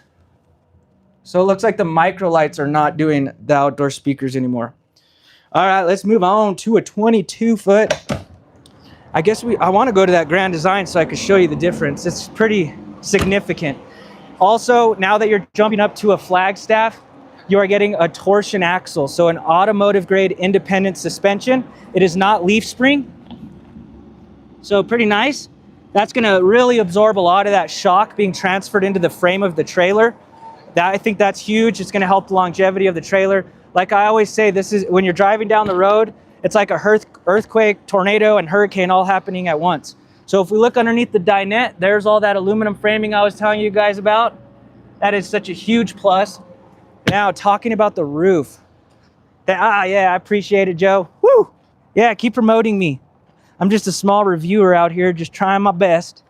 Speaker 1: So it looks like the micro lights are not doing the outdoor speakers anymore. All right, let's move on to a 22 foot. I want to go to that Grand Design so I can show you the difference. It's pretty significant. Also, now that you're jumping up to a Flagstaff, you are getting a torsion axle. So an automotive grade independent suspension. It is not leaf spring. So pretty nice. That's going to really absorb a lot of that shock being transferred into the frame of the trailer. I think that's huge. It's going to help the longevity of the trailer. Like I always say, this is when you're driving down the road, it's like a earthquake, tornado, and hurricane all happening at once. So if we look underneath the dinette, there's all that aluminum framing I was telling you guys about. That is such a huge plus. Now, talking about the roof. Yeah, I appreciate it, Joe. Woo! Yeah, keep promoting me. I'm just a small reviewer out here, just trying my best.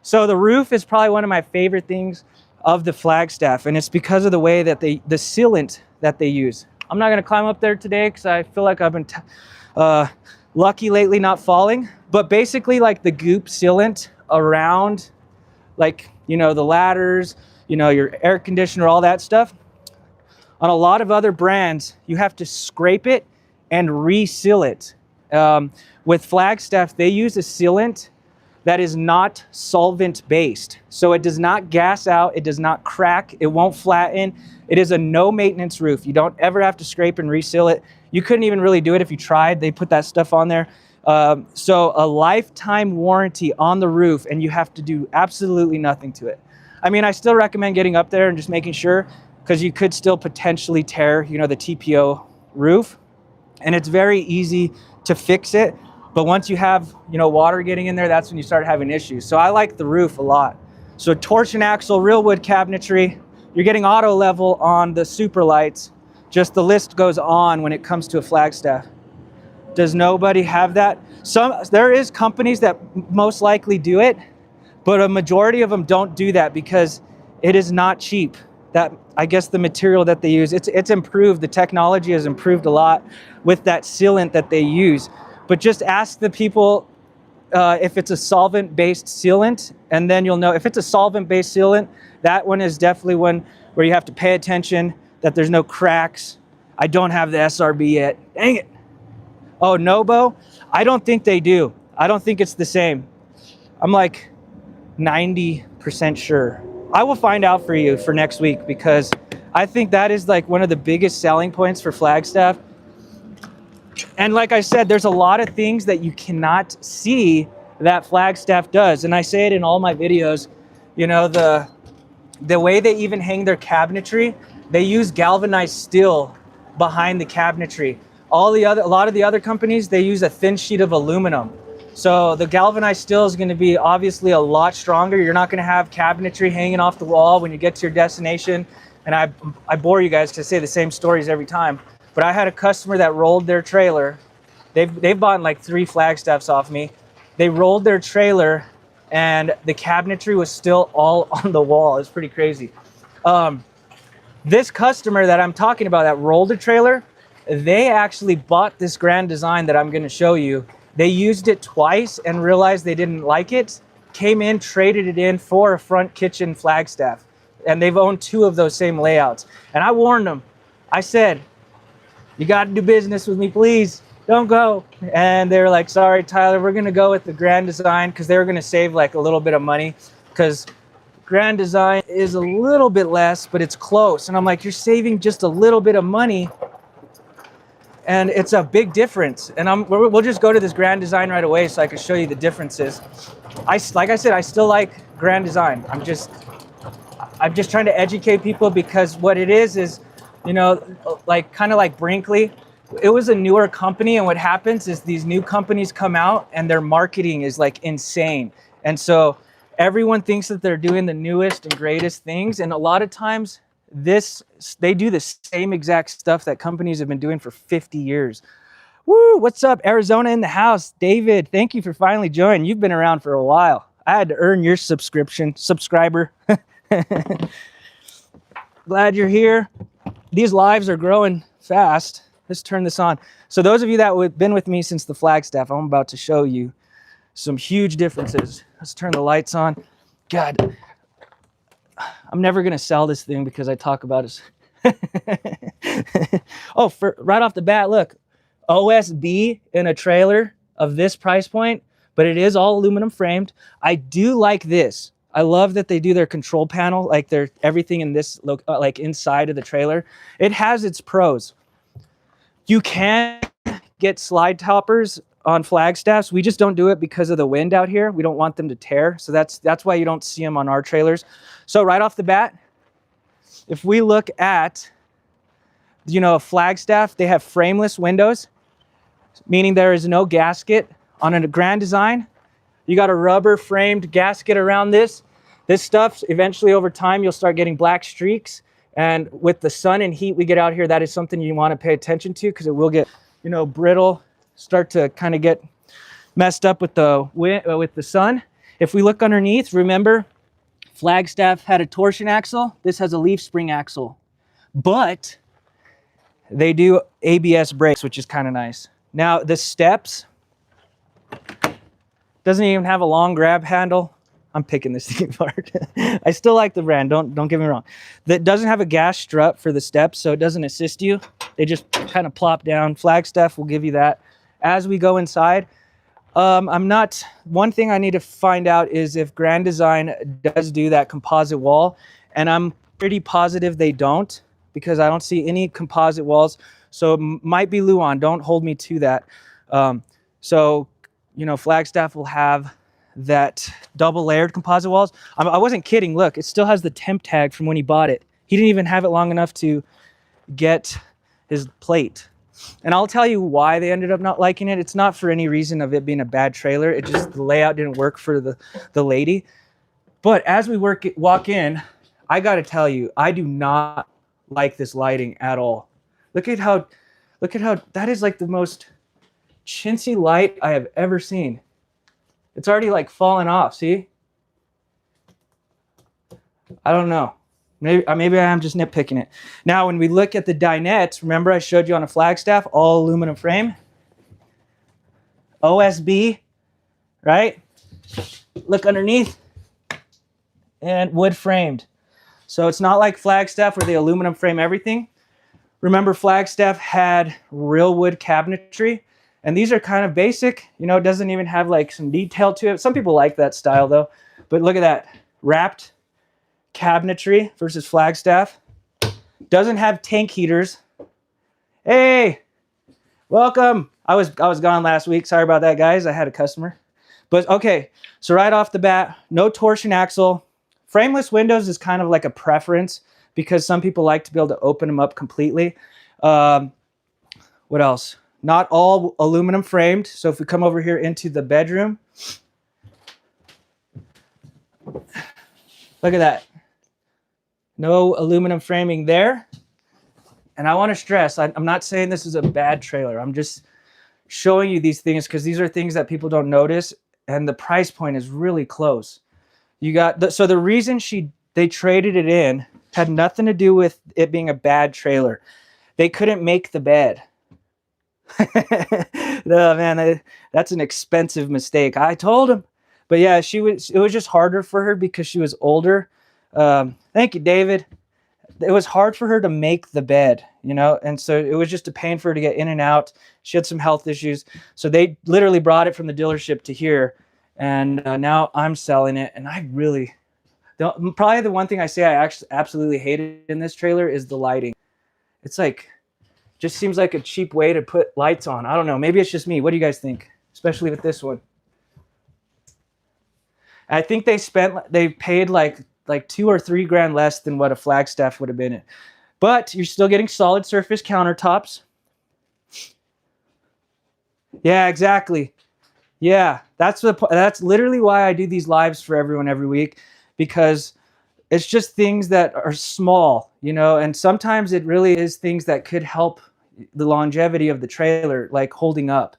Speaker 1: So the roof is probably one of my favorite things of the Flagstaff, and it's because of the way that the sealant that they use. I'm not going to climb up there today because I feel like I've been lucky lately not falling. But basically, like the goop sealant around, like, you know, the ladders, you know, your air conditioner, all that stuff. On a lot of other brands, you have to scrape it and reseal it. With Flagstaff, they use a sealant that is not solvent based. So it does not gas out, it does not crack, it won't flatten. It is a no maintenance roof. You don't ever have to scrape and reseal it. You couldn't even really do it if you tried. They put that stuff on there. So a lifetime warranty on the roof, and you have to do absolutely nothing to it. I mean, I still recommend getting up there and just making sure, because you could still potentially tear, you know, the TPO roof, and it's very easy to fix it. But once you have, you know, water getting in there, that's when you start having issues. So I like the roof a lot. So torsion axle, real wood cabinetry. You're getting auto level on the super lights. Just the list goes on when it comes to a Flagstaff. Does nobody have that? There is companies that most likely do it, but a majority of them don't do that because it is not cheap. That, I guess, the material that they use, it's improved. The technology has improved a lot with that sealant that they use. But just ask the people if it's a solvent-based sealant, and then you'll know. If it's a solvent-based sealant, that one is definitely one where you have to pay attention that there's no cracks. I don't have the SRB yet. Dang it. Oh, Nobo? I don't think they do. I don't think it's the same. I'm like 90% sure. I will find out for you for next week, because I think that is like one of the biggest selling points for Flagstaff. And like I said, there's a lot of things that you cannot see that Flagstaff does. And I say it in all my videos, you know, the way they even hang their cabinetry, they use galvanized steel behind the cabinetry. A lot of the other companies, they use a thin sheet of aluminum. So the galvanized steel is going to be obviously a lot stronger. You're not going to have cabinetry hanging off the wall when you get to your destination. And I bore you guys to say the same stories every time. But I had a customer that rolled their trailer. They've bought like 3 Flagstaffs off me. They rolled their trailer and the cabinetry was still all on the wall. It's pretty crazy. This customer that I'm talking about that rolled a trailer, they actually bought this Grand Design that I'm going to show you. They used it twice and realized they didn't like it, came in, traded it in for a front kitchen Flagstaff. And they've owned 2 of those same layouts. And I warned them. I said, you got to do business with me, please. Don't go. And they were like, sorry, Tyler, we're going to go with the Grand Design, because they were going to save like a little bit of money, because Grand Design is a little bit less, but it's close. And I'm like, you're saving just a little bit of money, and it's a big difference. And we'll just go to this Grand Design right away so I can show you the differences. Like I said, I still like Grand Design. I'm just trying to educate people, because what it is, you know, like kind of like Brinkley. It was a newer company, and what happens is these new companies come out and their marketing is like insane. And so everyone thinks that they're doing the newest and greatest things. And a lot of times they do the same exact stuff that companies have been doing for 50 years. Woo, what's up? Arizona in the house. David, thank you for finally joining. You've been around for a while. I had to earn your subscriber. Glad you're here. These lives are growing fast. Let's turn this on. So those of you that have been with me since the Flagstaff, I'm about to show you some huge differences. Let's turn the lights on. God, I'm never going to sell this thing because I talk about it. Oh, right off the bat, look, OSB in a trailer of this price point, but it is all aluminum framed. I do like this. I love that they do their control panel, like everything in this, like inside of the trailer. It has its pros. You can get slide toppers on Flagstaffs. We just don't do it because of the wind out here. We don't want them to tear. So that's why you don't see them on our trailers. So right off the bat, if we look at, you know, a Flagstaff, they have frameless windows, meaning there is no gasket. On a Grand Design, you got a rubber framed gasket around this. This stuff, eventually over time, you'll start getting black streaks. And with the sun and heat we get out here, that is something you want to pay attention to, because it will get, you know, brittle, start to kind of get messed up with the sun. If we look underneath, remember, Flagstaff had a torsion axle. This has a leaf spring axle. But they do ABS brakes, which is kind of nice. Now, the steps doesn't even have a long grab handle. I'm picking this thing apart. I still like the brand, don't get me wrong. That doesn't have a gas strut for the steps, so it doesn't assist you. They just kind of plop down. Flagstaff will give you that. As we go inside, one thing I need to find out is if Grand Design does do that composite wall, and I'm pretty positive they don't, because I don't see any composite walls. So it might be Luan, don't hold me to that. So, you know, Flagstaff will have that double layered composite walls. I wasn't kidding. Look, it still has the temp tag from when he bought it. He didn't even have it long enough to get his plate. And I'll tell you why they ended up not liking it. It's not for any reason of it being a bad trailer. It just, the layout didn't work for the lady. But as we walk in, I got to tell you, I do not like this lighting at all. Look at how that is like the most chintzy light I have ever seen. It's already like falling off, see? I don't know. Maybe I am just nitpicking it. Now, when we look at the dinettes, remember I showed you on a Flagstaff, all aluminum frame? OSB, right? Look underneath. And wood framed. So it's not like Flagstaff where they aluminum frame everything. Remember, Flagstaff had real wood cabinetry, and these are kind of basic. You know, it doesn't even have like some detail to it. Some people like that style though. But look at that, wrapped cabinetry versus Flagstaff. Doesn't have tank heaters. Hey, welcome. I was gone last week. Sorry about that, guys. I had a customer. But okay, so right off the bat, no torsion axle. Frameless windows is kind of like a preference because some people like to be able to open them up completely. What else? Not all aluminum framed. So if we come over here into the bedroom, look at that. No aluminum framing there. And I want to stress, I'm not saying this is a bad trailer. I'm just showing you these things because these are things that people don't notice, and the price point is really close. You got so the reason they traded it in had nothing to do with it being a bad trailer. They couldn't make the bed. No, man, that's an expensive mistake. I told him. But yeah, it was just harder for her because she was older. Thank you, David. It was hard for her to make the bed, you know, and so it was just a pain for her to get in and out. She had some health issues. So they literally brought it from the dealership to here. And now I'm selling it, and I really don't. Probably the one thing I say I actually absolutely hated in this trailer is the lighting. It's like, just seems like a cheap way to put lights on. I don't know. Maybe it's just me. What do you guys think? Especially with this one. I think they paid like 2 or 3 grand less than what a Flagstaff would have been. But you're still getting solid surface countertops. Yeah, exactly. Yeah, that's literally why I do these lives for everyone every week, because it's just things that are small, you know, and sometimes it really is things that could help the longevity of the trailer, like holding up.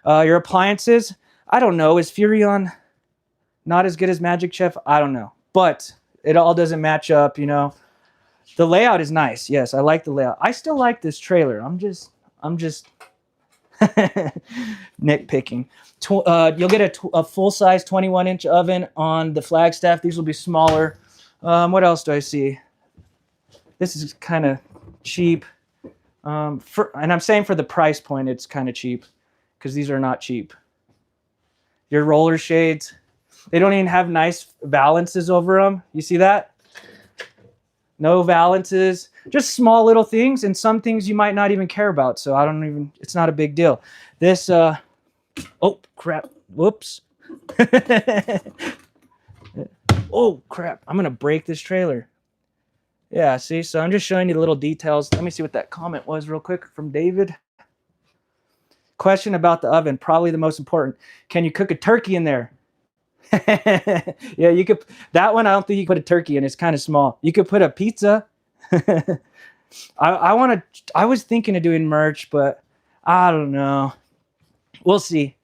Speaker 1: Your appliances, I don't know, is Furrion not as good as Magic Chef? I don't know, but it all doesn't match up, you know. The layout is nice. Yes, I like the layout. I still like this trailer. I'm just nitpicking. You'll get a full-size 21-inch oven on the Flagstaff. These will be smaller. What else do I see? This is kind of cheap. And I'm saying for the price point, it's kind of cheap because these are not cheap. Your roller shades, they don't even have nice valances over them. You see that? No valances, just small little things, and some things you might not even care about. So it's not a big deal. This, oh crap, whoops. Oh crap, I'm gonna break this trailer. Yeah, see, so I'm just showing you the little details. Let me see what that comment was real quick from David. Question about the oven, probably the most important. Can you cook a turkey in there? Yeah, you could. That one I don't think you could put a turkey in. It's kind of small. You could put a pizza. I was thinking of doing merch, but I don't know. We'll see.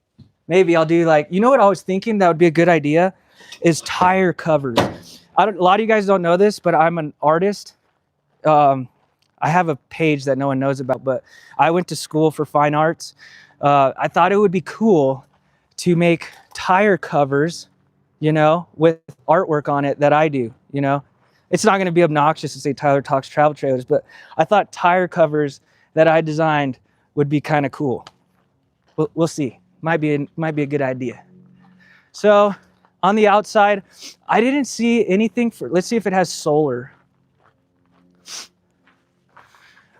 Speaker 1: Maybe I'll do like, you know what I was thinking that would be a good idea is tire covers. A lot of you guys don't know this, but I'm an artist. I have a page that no one knows about, but I went to school for fine arts. I thought it would be cool to make tire covers. you know, with artwork on it that I do, you know. It's not going to be obnoxious to say Tyler Talks Travel Trailers, but I thought tire covers that I designed would be kind of cool. We'll see. Might be a good idea. So on the outside, I didn't see anything for, let's see if it has solar.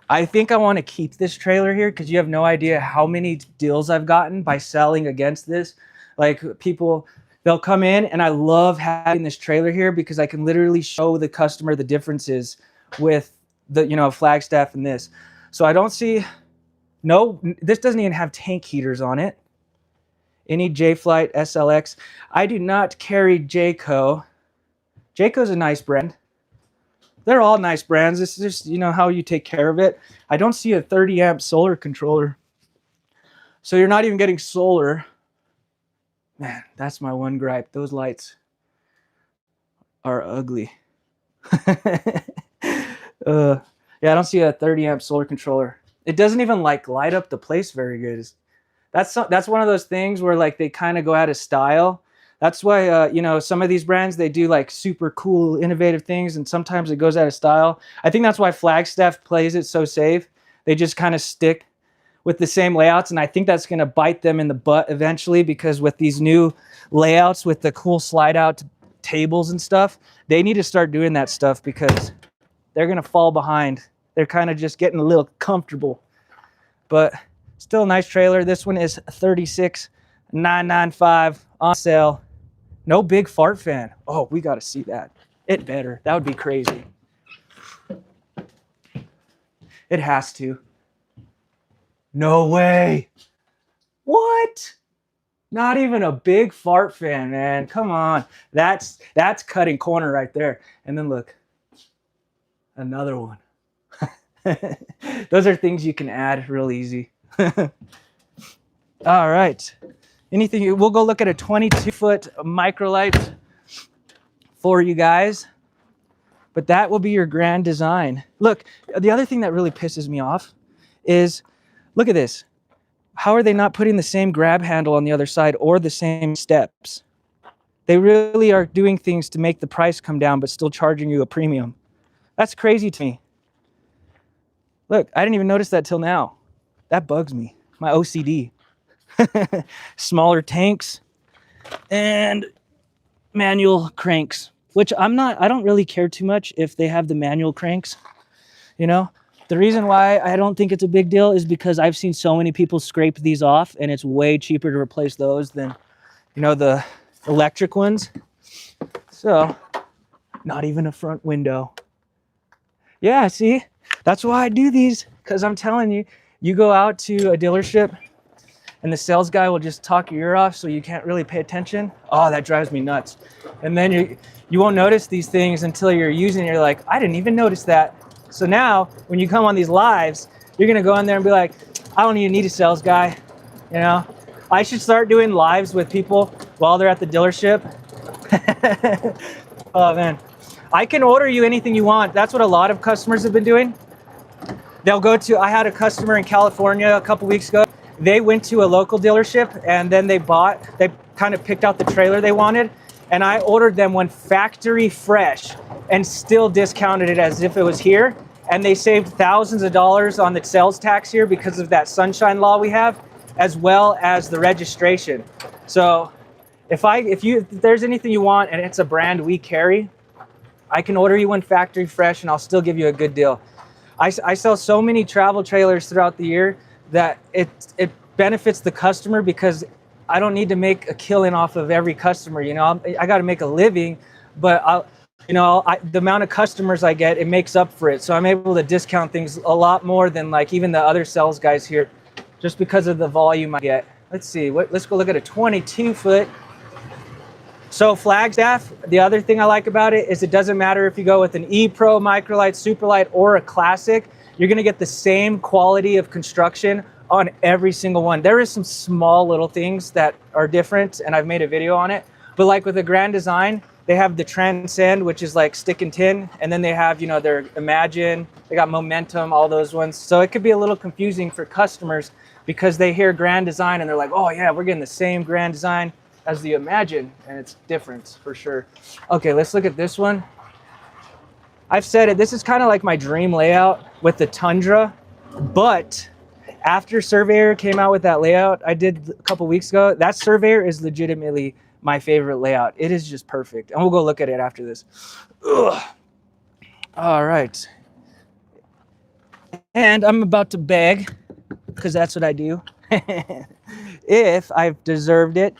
Speaker 1: I think I want to keep this trailer here because you have no idea how many deals I've gotten by selling against this. Like people, they'll come in, and I love having this trailer here because I can literally show the customer the differences with the, you know, Flagstaff and this. So I don't see, no, this doesn't even have tank heaters on it. Any J-Flight SLX. I do not carry Jayco. Jayco's a nice brand. They're all nice brands. It's just, you know, how you take care of it. I don't see a 30 amp solar controller. So you're not even getting solar. Man, that's my one gripe. Those lights are ugly. Yeah, I don't see a 30 amp solar controller. It doesn't even like light up the place very good. That's one of those things where like they kind of go out of style. That's why, you know, some of these brands, they do like super cool, innovative things, and sometimes it goes out of style. I think that's why Flagstaff plays it so safe. They just kind of stick with the same layouts, and I think that's going to bite them in the butt eventually, because with these new layouts with the cool slide out tables and stuff, they need to start doing that stuff because they're going to fall behind. They're kind of just getting a little comfortable. But still a nice trailer. This one is $36,995 on sale. No big fart fan. Oh, we got to see that. It better. That would be crazy. It has to. No way. What? Not even a big fart fan, man. Come on. That's cutting corner right there. And then look. Another one. Those are things you can add real easy. All right. Anything, we'll go look at a 22-foot microlight for you guys. But that will be your grand design. Look, the other thing that really pisses me off is, look at this. How are they not putting the same grab handle on the other side or the same steps? They really are doing things to make the price come down, but still charging you a premium. That's crazy to me. Look, I didn't even notice that till now. That bugs me. My OCD. Smaller tanks and manual cranks, which I don't really care too much if they have the manual cranks. You know, the reason why I don't think it's a big deal is because I've seen so many people scrape these off, and it's way cheaper to replace those than, you know, the electric ones. So, not even a front window. Yeah, see, that's why I do these, because I'm telling you, you go out to a dealership and the sales guy will just talk your ear off so you can't really pay attention. Oh, that drives me nuts. And then you won't notice these things until you're using it. You're like, I didn't even notice that. So now when you come on these lives, you're gonna go in there and be like, I don't even need a sales guy. You know, I should start doing lives with people while they're at the dealership. Oh man, I can order you anything you want. That's what a lot of customers have been doing. They'll go to, I had a customer in California a couple weeks ago. They went to a local dealership and then they kind of picked out the trailer they wanted. And I ordered them one factory fresh and still discounted it as if it was here. And they saved thousands of dollars on the sales tax here because of that sunshine law we have, as well as the registration. So if there's anything you want and it's a brand we carry, I can order you one factory fresh and I'll still give you a good deal. I sell so many travel trailers throughout the year that it benefits the customer because I don't need to make a killing off of every customer. You know, I got to make a living, but the amount of customers I get, it makes up for it. So I'm able to discount things a lot more than like even the other sales guys here, just because of the volume I get. Let's see, let's go look at a 22-foot. So Flagstaff, the other thing I like about it is it doesn't matter if you go with an E-Pro, Microlight, Superlight, or a Classic, you're gonna get the same quality of construction on every single one. There is some small little things that are different, and I've made a video on it. But like with the Grand Design, they have the Transcend, which is like stick and tin, and then they have, you know, their Imagine, they got Momentum, all those ones. So it could be a little confusing for customers because they hear Grand Design and they're like, oh yeah, we're getting the same Grand Design. as you imagine, and it's different for sure. Okay, let's look at this one. I've said it, this is kind of like my dream layout with the Tundra, but after Surveyor came out with that layout I did a couple weeks ago, that Surveyor is legitimately my favorite layout. It is just perfect. And we'll go look at it after this. Ugh. All right. And I'm about to beg, because that's what I do, if I've deserved it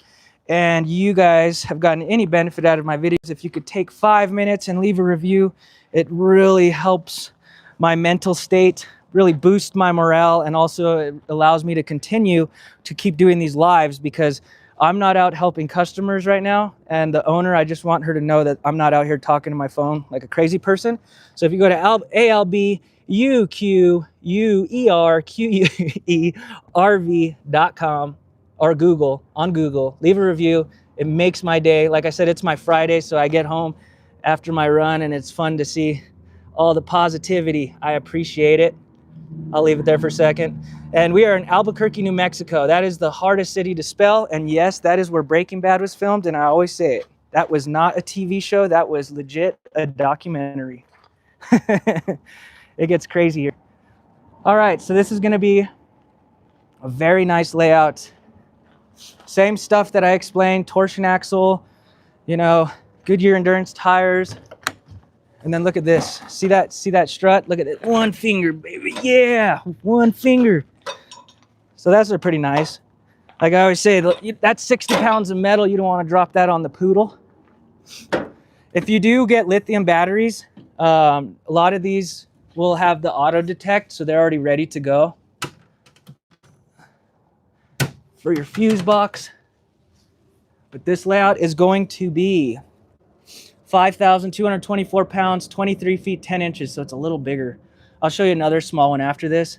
Speaker 1: and you guys have gotten any benefit out of my videos, if you could take 5 minutes and leave a review, it really helps my mental state, really boost my morale, and also it allows me to continue to keep doing these lives, because I'm not out helping customers right now, and the owner, I just want her to know that I'm not out here talking to my phone like a crazy person. So if you go to albuquerque.com or Google, leave a review. It makes my day. Like I said, it's my Friday, so I get home after my run and it's fun to see all the positivity. I appreciate it. I'll leave it there for a second. And we are in Albuquerque, New Mexico. That is the hardest city to spell. And yes, that is where Breaking Bad was filmed. And I always say it, that was not a TV show. That was legit a documentary. It gets crazy here. All right, so this is gonna be a very nice layout. Same stuff that I explained, torsion axle, you know, Goodyear Endurance tires. And then look at this. See that strut? Look at it. One finger, baby. Yeah, one finger. So that's pretty nice. Like I always say, that's 60 pounds of metal. You don't want to drop that on the poodle. If you do get lithium batteries, a lot of these will have the auto detect, so they're already ready to go. For your fuse box. But this layout is going to be 5,224 pounds, 23 feet, 10 inches. So it's a little bigger. I'll show you another small one after this.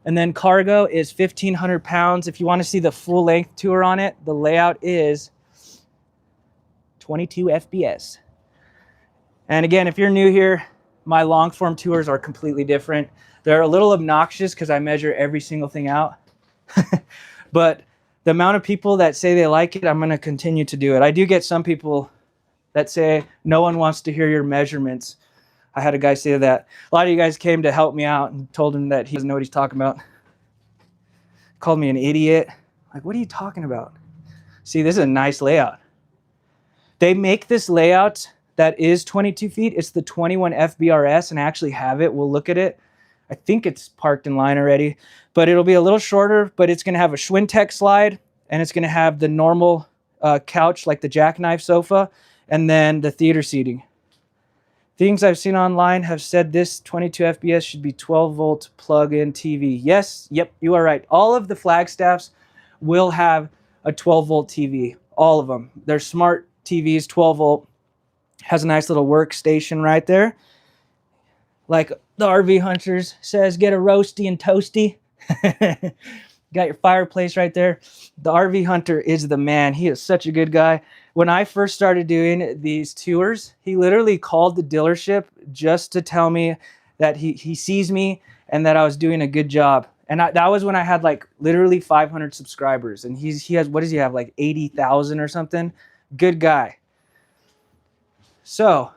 Speaker 1: And then cargo is 1,500 pounds. If you want to see the full length tour on it, the layout is 22 FPS. And again, if you're new here, my long form tours are completely different. They're a little obnoxious because I measure every single thing out. But the amount of people that say they like it, I'm going to continue to do it. I do get some people that say no one wants to hear your measurements. I had a guy say that. A lot of you guys came to help me out and told him that he doesn't know what he's talking about. Called me an idiot. Like, what are you talking about? See, this is a nice layout. They make this layout that is 22 feet. It's the 21 FBRS, and I actually have it. We'll look at it. I think it's parked in line already, but it'll be a little shorter, but it's going to have a Schwintek slide, and it's going to have the normal couch, like the jackknife sofa, and then the theater seating. Things I've seen online have said this 22 FPS should be 12-volt plug-in TV. Yes, yep, you are right. All of the Flagstaffs will have a 12-volt TV. All of them. They're smart TVs, 12-volt. Has a nice little workstation right there. Like the RV Hunters says, get a roasty and toasty. Got your fireplace right there. The RV Hunter is the man. He is such a good guy. When I first started doing these tours, he literally called the dealership just to tell me that he sees me and that I was doing a good job. And that was when I had like literally 500 subscribers. And he has, what does he have, like 80,000 or something? Good guy. So,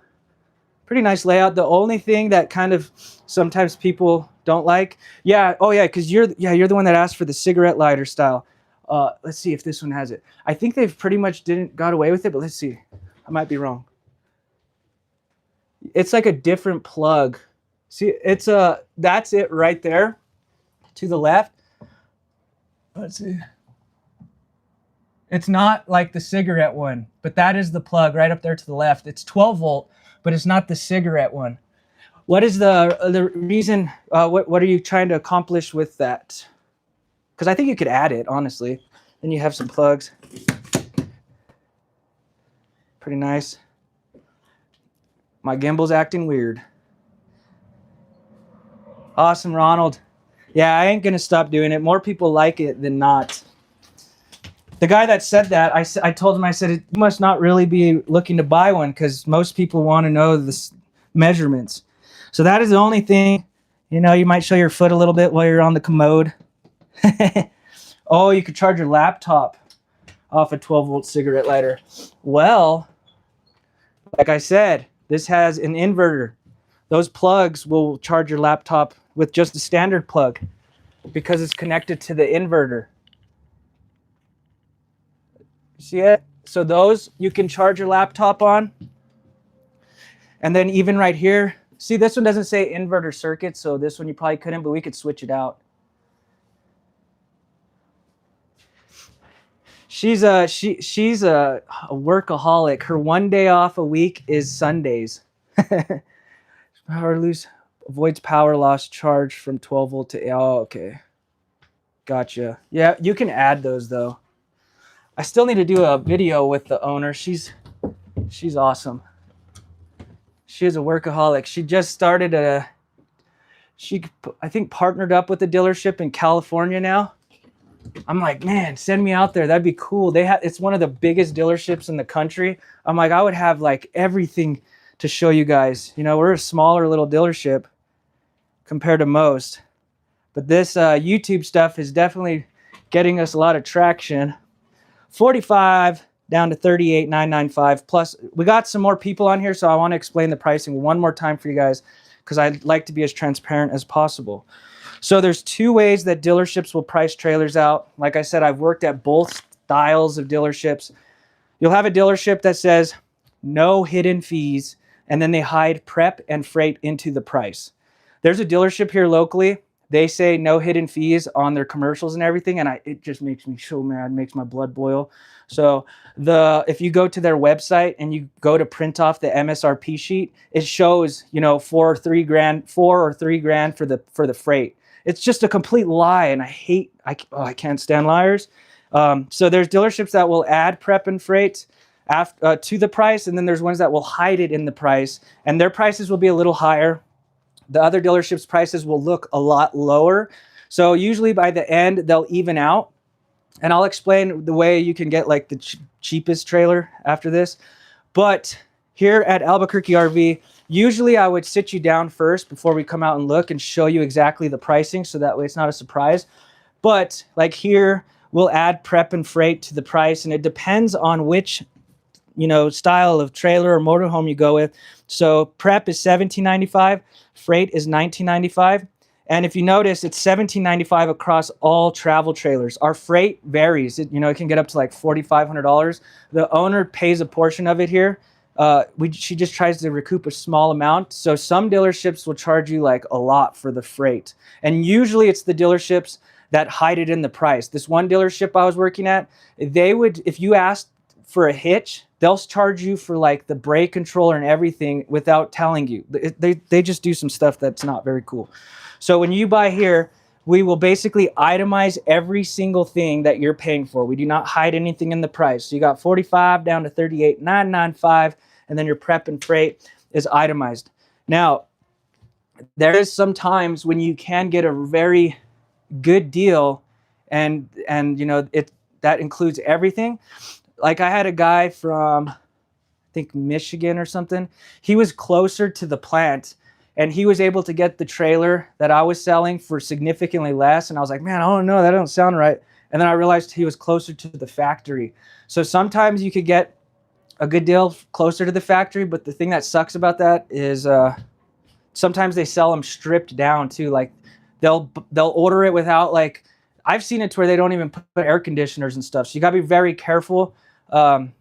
Speaker 1: pretty nice layout. The only thing that kind of sometimes people don't like, because you're the one that asked for the cigarette lighter style. Let's see if this one has it. I think they've pretty much got away with it, but let's see. I might be wrong. It's like a different plug. See, it's that's it right there to the left. Let's see. It's not like the cigarette one, but that is the plug right up there to the left. It's 12 volt, but it's not the cigarette one. What is the reason? What are you trying to accomplish with that? Because I think you could add it, honestly. Then you have some plugs. Pretty nice. My gimbal's acting weird. Awesome, Ronald. Yeah, I ain't going to stop doing it. More people like it than not. The guy that said that, I told him, I said, you must not really be looking to buy one because most people want to know the measurements. So that is the only thing. You know, you might show your foot a little bit while you're on the commode. Oh, you could charge your laptop. off a 12-volt cigarette lighter. Well, like I said, this has an inverter. Those plugs will charge your laptop with just a standard plug because it's connected to the inverter. See it? So those you can charge your laptop on. And then even right here, see, this one doesn't say inverter circuit, so this one you probably couldn't, but we could switch it out. She's a workaholic. Her one day off a week is Sundays. Power loose avoids power loss charge from 12 volt to, oh, okay. Gotcha. Yeah, you can add those though. I still need to do a video with the owner. She's awesome. She is a workaholic. She just started I think partnered up with a dealership in California now. I'm like, man, send me out there. That'd be cool. It's one of the biggest dealerships in the country. I'm like, I would have like everything to show you guys. You know, we're a smaller little dealership compared to most. But this YouTube stuff is definitely getting us a lot of traction. 45 down to 38,995. Plus, we got some more people on here, so I want to explain the pricing one more time for you guys because I'd like to be as transparent as possible. So there's two ways that dealerships will price trailers out. Like I said, I've worked at both styles of dealerships. You'll have a dealership that says no hidden fees, and then they hide prep and freight into the price. There's a dealership here locally. They say no hidden fees on their commercials and everything, and it just makes me so mad. It makes my blood boil. So if you go to their website and you go to print off the MSRP sheet, it shows, you know, $4 or $3 grand for the freight. It's just a complete lie, and I can't stand liars. So there's dealerships that will add prep and freight to the price, and then there's ones that will hide it in the price, and their prices will be a little higher. The other dealerships' prices will look a lot lower. So usually by the end, they'll even out. And I'll explain the way you can get like the cheapest trailer after this. But here at Albuquerque RV, usually I would sit you down first before we come out and look and show you exactly the pricing, so that way it's not a surprise. But like here, we'll add prep and freight to the price, and it depends on which, you know, style of trailer or motorhome you go with. So prep is $17.95, freight is $19.95. And if you notice, it's $17.95 across all travel trailers. Our freight varies. It can get up to like $4,500. The owner pays a portion of it here. She just tries to recoup a small amount. So some dealerships will charge you like a lot for the freight. And usually it's the dealerships that hide it in the price. This one dealership I was working at, if you asked for a hitch, they'll charge you for like the brake controller and everything without telling you. They just do some stuff that's not very cool. So when you buy here, we will basically itemize every single thing that you're paying for. We do not hide anything in the price. So you got 45 down to 38,995, and then your prep and freight is itemized. Now, there is some times when you can get a very good deal, and you know, that includes everything. Like I had a guy from, I think, Michigan or something. He was closer to the plant, and he was able to get the trailer that I was selling for significantly less. And I was like, man, I don't know, that don't sound right. And then I realized he was closer to the factory. So sometimes you could get a good deal closer to the factory, but the thing that sucks about that is sometimes they sell them stripped down too. Like they'll order it without, like, I've seen it to where they don't even put air conditioners and stuff. So you gotta be very careful. But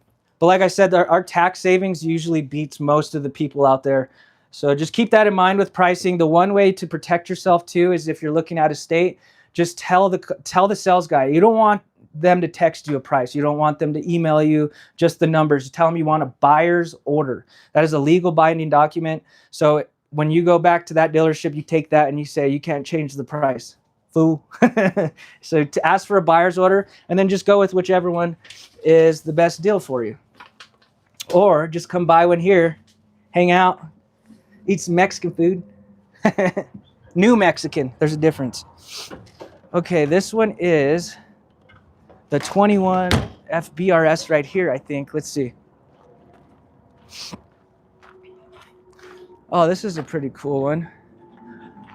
Speaker 1: like I said, our tax savings usually beats most of the people out there. So just keep that in mind with pricing. The one way to protect yourself too is if you're looking out of state, just tell the sales guy. You don't want them to text you a price. You don't want them to email you just the numbers. Tell them you want a buyer's order. That is a legal binding document. So when you go back to that dealership, you take that and you say, you can't change the price. Fool. So to ask for a buyer's order, and then just go with whichever one is the best deal for you. Or just come buy one here, hang out, eat some Mexican food. New Mexican, there's a difference. Okay, this one is the 21 FBRS right here, I think. Let's see. Oh, this is a pretty cool one.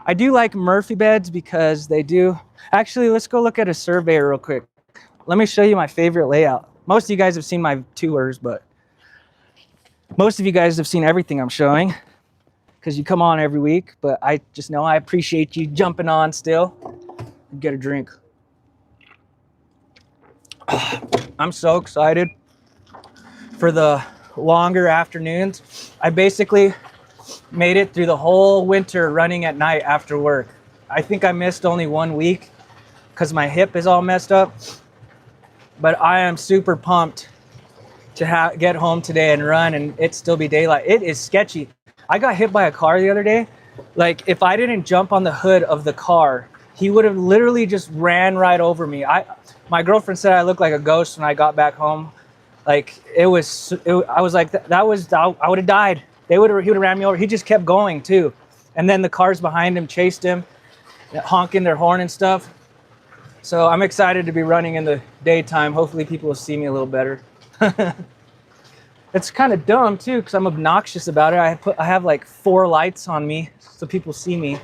Speaker 1: I do like Murphy beds because they do. Actually, let's go look at a survey real quick. Let me show you my favorite layout. Most of you guys have seen my tours, but most of you guys have seen everything I'm showing because you come on every week. But I just know I appreciate you jumping on still. Get a drink. I'm so excited for the longer afternoons. I basically made it through the whole winter running at night after work. I think I missed only 1 week because my hip is all messed up. But I am super pumped to get home today and run and it still be daylight. It is sketchy. I got hit by a car the other day. Like, if I didn't jump on the hood of the car, he would have literally just ran right over me. My girlfriend said I looked like a ghost when I got back home. Like, I was like, I would have died. He would have ran me over. He just kept going too. And then the cars behind him chased him, honking their horn and stuff. So I'm excited to be running in the daytime. Hopefully people will see me a little better. It's kind of dumb too, because I'm obnoxious about it. I have like 4 lights on me so people see me.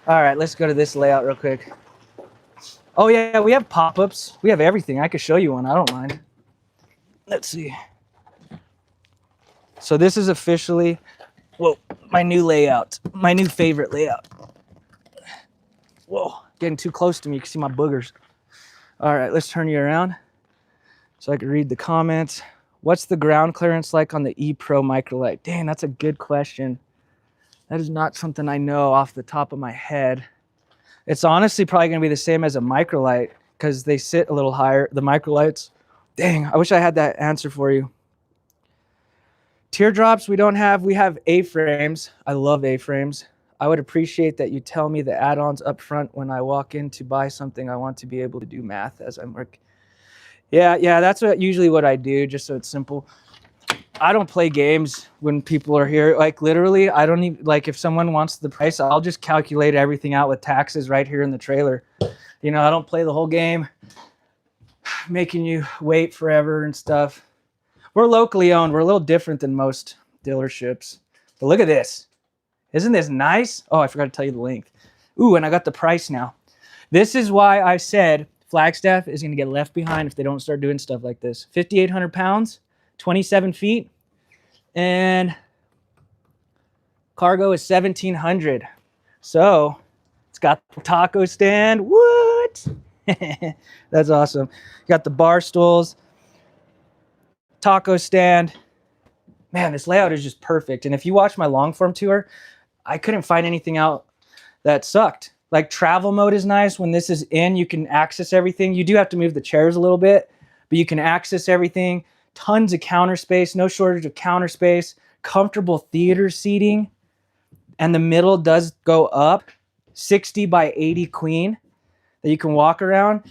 Speaker 1: All right, let's go to this layout real quick. Oh yeah, we have pop-ups. We have everything. I could show you one. I don't mind. Let's see. So this is officially, whoa, my new layout, my new favorite layout. Whoa, getting too close to me. You can see my boogers. All right, let's turn you around so I can read the comments. What's the ground clearance like on the E-Pro Microlight? Dang, that's a good question. That is not something I know off the top of my head. It's honestly probably going to be the same as a Microlight because they sit a little higher, the Microlights. Dang, I wish I had that answer for you. Teardrops we don't have. We have A-frames. I love A-frames. I would appreciate that you tell me the add-ons up front when I walk in to buy something. I want to be able to do math as I'm working. Yeah, that's usually what I do, just so it's simple. I don't play games when people are here. Like, literally, I don't even, like, if someone wants the price, I'll just calculate everything out with taxes right here in the trailer. You know, I don't play the whole game, making you wait forever and stuff. We're locally owned. We're a little different than most dealerships. But look at this. Isn't this nice? Oh, I forgot to tell you the length. Ooh, and I got the price now. This is why I said Flagstaff is going to get left behind if they don't start doing stuff like this. 5,800 pounds, 27 feet, and cargo is 1,700. So it's got the taco stand. What? That's awesome. Got the bar stools, taco stand. Man, this layout is just perfect. And if you watch my long form tour, I couldn't find anything out that sucked. Like, travel mode is nice. When this is in, you can access everything. You do have to move the chairs a little bit, but you can access everything. Tons of counter space, no shortage of counter space, comfortable theater seating. And the middle does go up, 60 by 80 queen that you can walk around,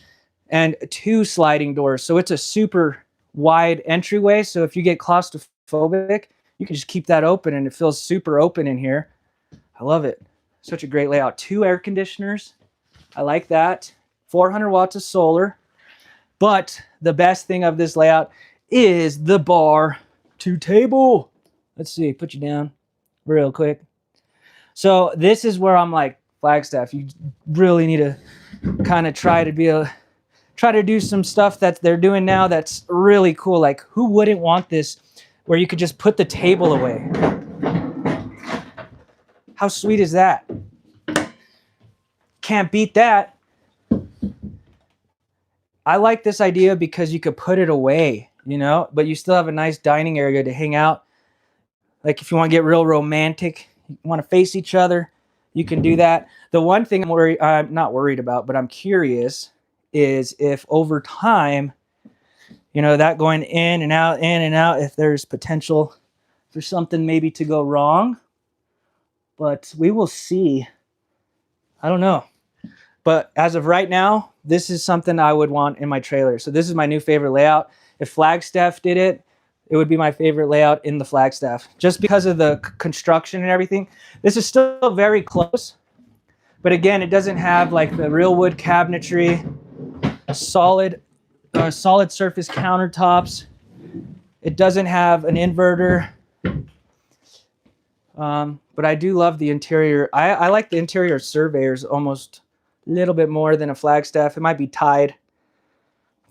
Speaker 1: and 2 sliding doors. So it's a super wide entryway. So if you get claustrophobic, you can just keep that open and it feels super open in here. I love it. Such a great layout. 2 air conditioners. I like that. 400 watts of solar. But the best thing of this layout is the bar to table. Let's see, put you down real quick. So this is where I'm like, Flagstaff, you really need to kind of try to do some stuff that they're doing now that's really cool. Like, who wouldn't want this where you could just put the table away? How sweet is that? Can't beat that. I like this idea because you could put it away, you know, but you still have a nice dining area to hang out. Like, if you want to get real romantic, you want to face each other, you can do that. The one thing I'm not worried about, but I'm curious, is if over time, you know, that going in and out, if there's potential for something maybe to go wrong. But we will see. I don't know. But as of right now, this is something I would want in my trailer. So this is my new favorite layout. If Flagstaff did it, it would be my favorite layout in the Flagstaff. Just because of the construction and everything. This is still very close. But again, it doesn't have like the real wood cabinetry, solid surface countertops. It doesn't have an inverter. But I do love the interior. I like the interior Surveyors almost a little bit more than a Flagstaff. It might be tied.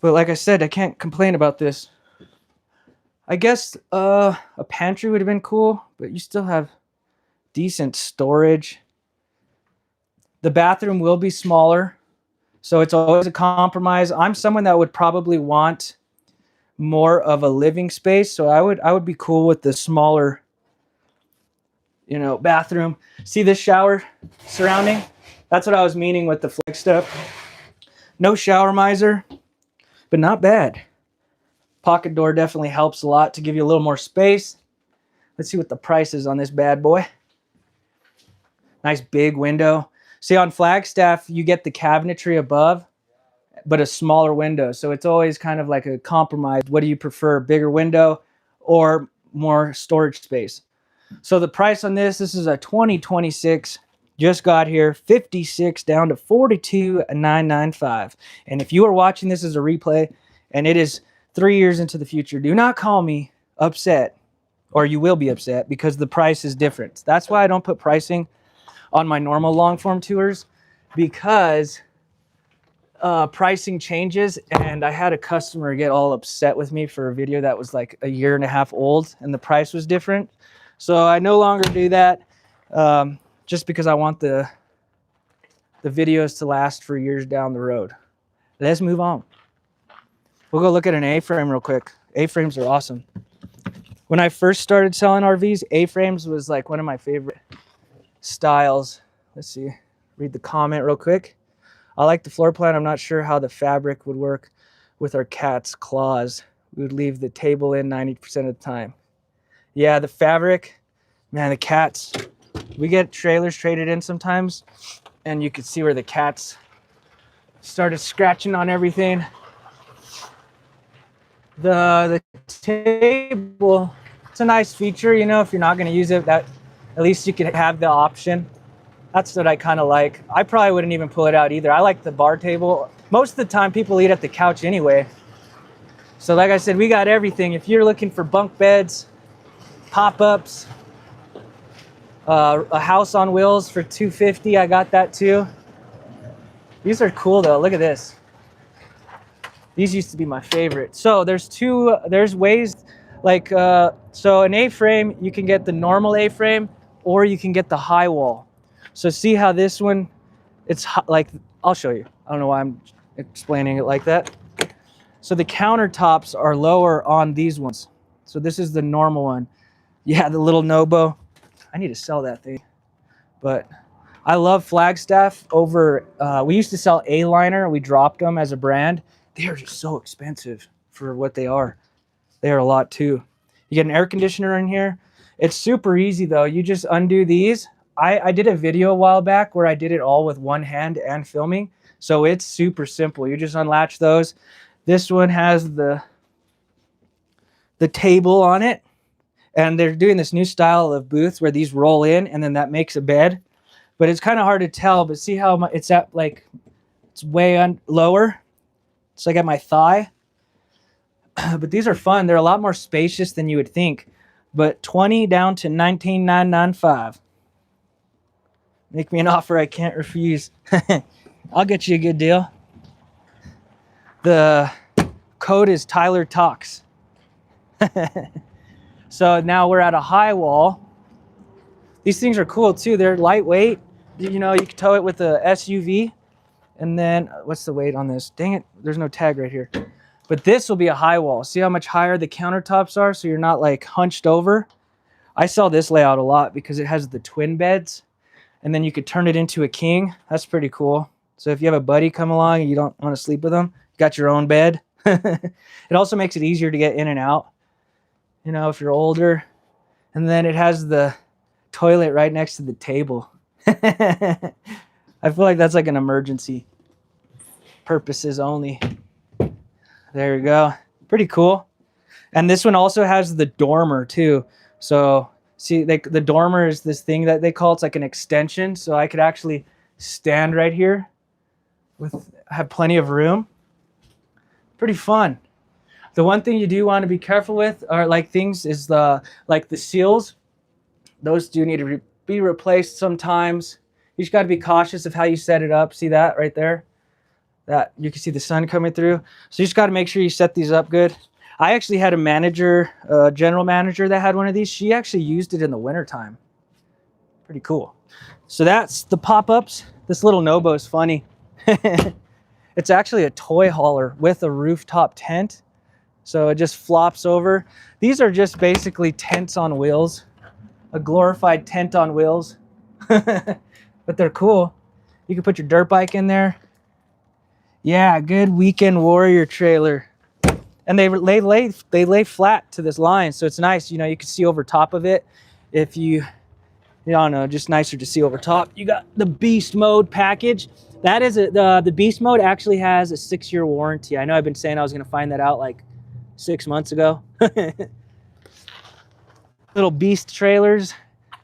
Speaker 1: But like I said, I can't complain about this. I guess a pantry would have been cool, but you still have decent storage. The bathroom will be smaller, so it's always a compromise. I'm someone that would probably want more of a living space, so I would be cool with the smaller, you know, bathroom. See this shower surrounding? That's what I was meaning with the Flagstaff. No shower miser, but not bad. Pocket door definitely helps a lot to give you a little more space. Let's see what the price is on this bad boy. Nice big window. See, on Flagstaff, you get the cabinetry above, but a smaller window. So it's always kind of like a compromise. What do you prefer, bigger window or more storage space? So the price on this is a 2026. Just got here, 56 down to 42,995. And if you are watching this as a replay and it is 3 years into the future, do not call me upset, or you will be upset because the price is different. That's why I don't put pricing on my normal long form tours, because pricing changes. And I had a customer get all upset with me for a video that was like a year and a half old and the price was different. So I no longer do that, just because I want the videos to last for years down the road. Let's move on. We'll go look at an A-frame real quick. A-frames are awesome. When I first started selling RVs, A-frames was like one of my favorite styles. Let's see, read the comment real quick. I like the floor plan. I'm not sure how the fabric would work with our cat's claws. We would leave the table in 90% of the time. Yeah, the fabric, man, the cats. We get trailers traded in sometimes, and you could see where the cats started scratching on everything. The table, it's a nice feature, you know, if you're not going to use it, that at least you could have the option. That's what I kind of like. I probably wouldn't even pull it out either. I like the bar table. Most of the time people eat at the couch anyway. So like I said, we got everything. If you're looking for bunk beds, pop-ups, a house on wheels for $250, I got that too. These are cool though. Look at this. These used to be my favorite. So there's ways, like, so an A-frame, you can get the normal A-frame or you can get the high wall. So see how this one, it's like, I'll show you. I don't know why I'm explaining it like that. So the countertops are lower on these ones. So this is the normal one. Yeah, the little Nobo. I need to sell that thing. But I love Flagstaff over, we used to sell A-liner. We dropped them as a brand. They are just so expensive for what they are. They are a lot too. You get an air conditioner in here. It's super easy though. You just undo these. I did a video a while back where I did it all with one hand and filming. So it's super simple. You just unlatch those. This one has the table on it. And they're doing this new style of booths where these roll in and then that makes a bed. But it's kind of hard to tell. But see how it's at, like, it's way lower. It's like at my thigh. But these are fun. They're a lot more spacious than you would think. But 20 down to 19,995. Make me an offer I can't refuse. I'll get you a good deal. The code is Tyler Talks. So now we're at a high wall. These things are cool too. They're lightweight. You know, you can tow it with a SUV. And then, what's the weight on this? Dang it, there's no tag right here. But this will be a high wall. See how much higher the countertops are, so you're not like hunched over? I sell this layout a lot because it has the twin beds. And then you could turn it into a king. That's pretty cool. So if you have a buddy come along and you don't want to sleep with them, you got your own bed. It also makes it easier to get in and out, you know, if you're older. And then it has the toilet right next to the table. I feel like that's like an emergency purposes only. There you go. Pretty cool. And this one also has the dormer too. So see, the dormer is this thing that they call, it's like an extension. So I could actually stand right here have plenty of room. Pretty fun. The one thing you do want to be careful with are like things is like the seals. Those do need to be replaced sometimes. You just got to be cautious of how you set it up. See that right there? that you can see the sun coming through. So you just got to make sure you set these up good. I actually had a manager, general manager that had one of these. She actually used it in the wintertime. Pretty cool. So that's the pop-ups. This little Nobo is funny. It's actually a toy hauler with a rooftop tent. So it just flops over. These are just basically tents on wheels, a glorified tent on wheels, but they're cool. You can put your dirt bike in there. Yeah, good weekend warrior trailer. And they lay flat to this line, so it's nice. You know, you can see over top of it. If you don't know, just nicer to see over top. You got the beast mode package. That is the beast mode actually has a 6-year warranty. I know I've been saying I was going to find that out like 6 months ago. Little beast trailers.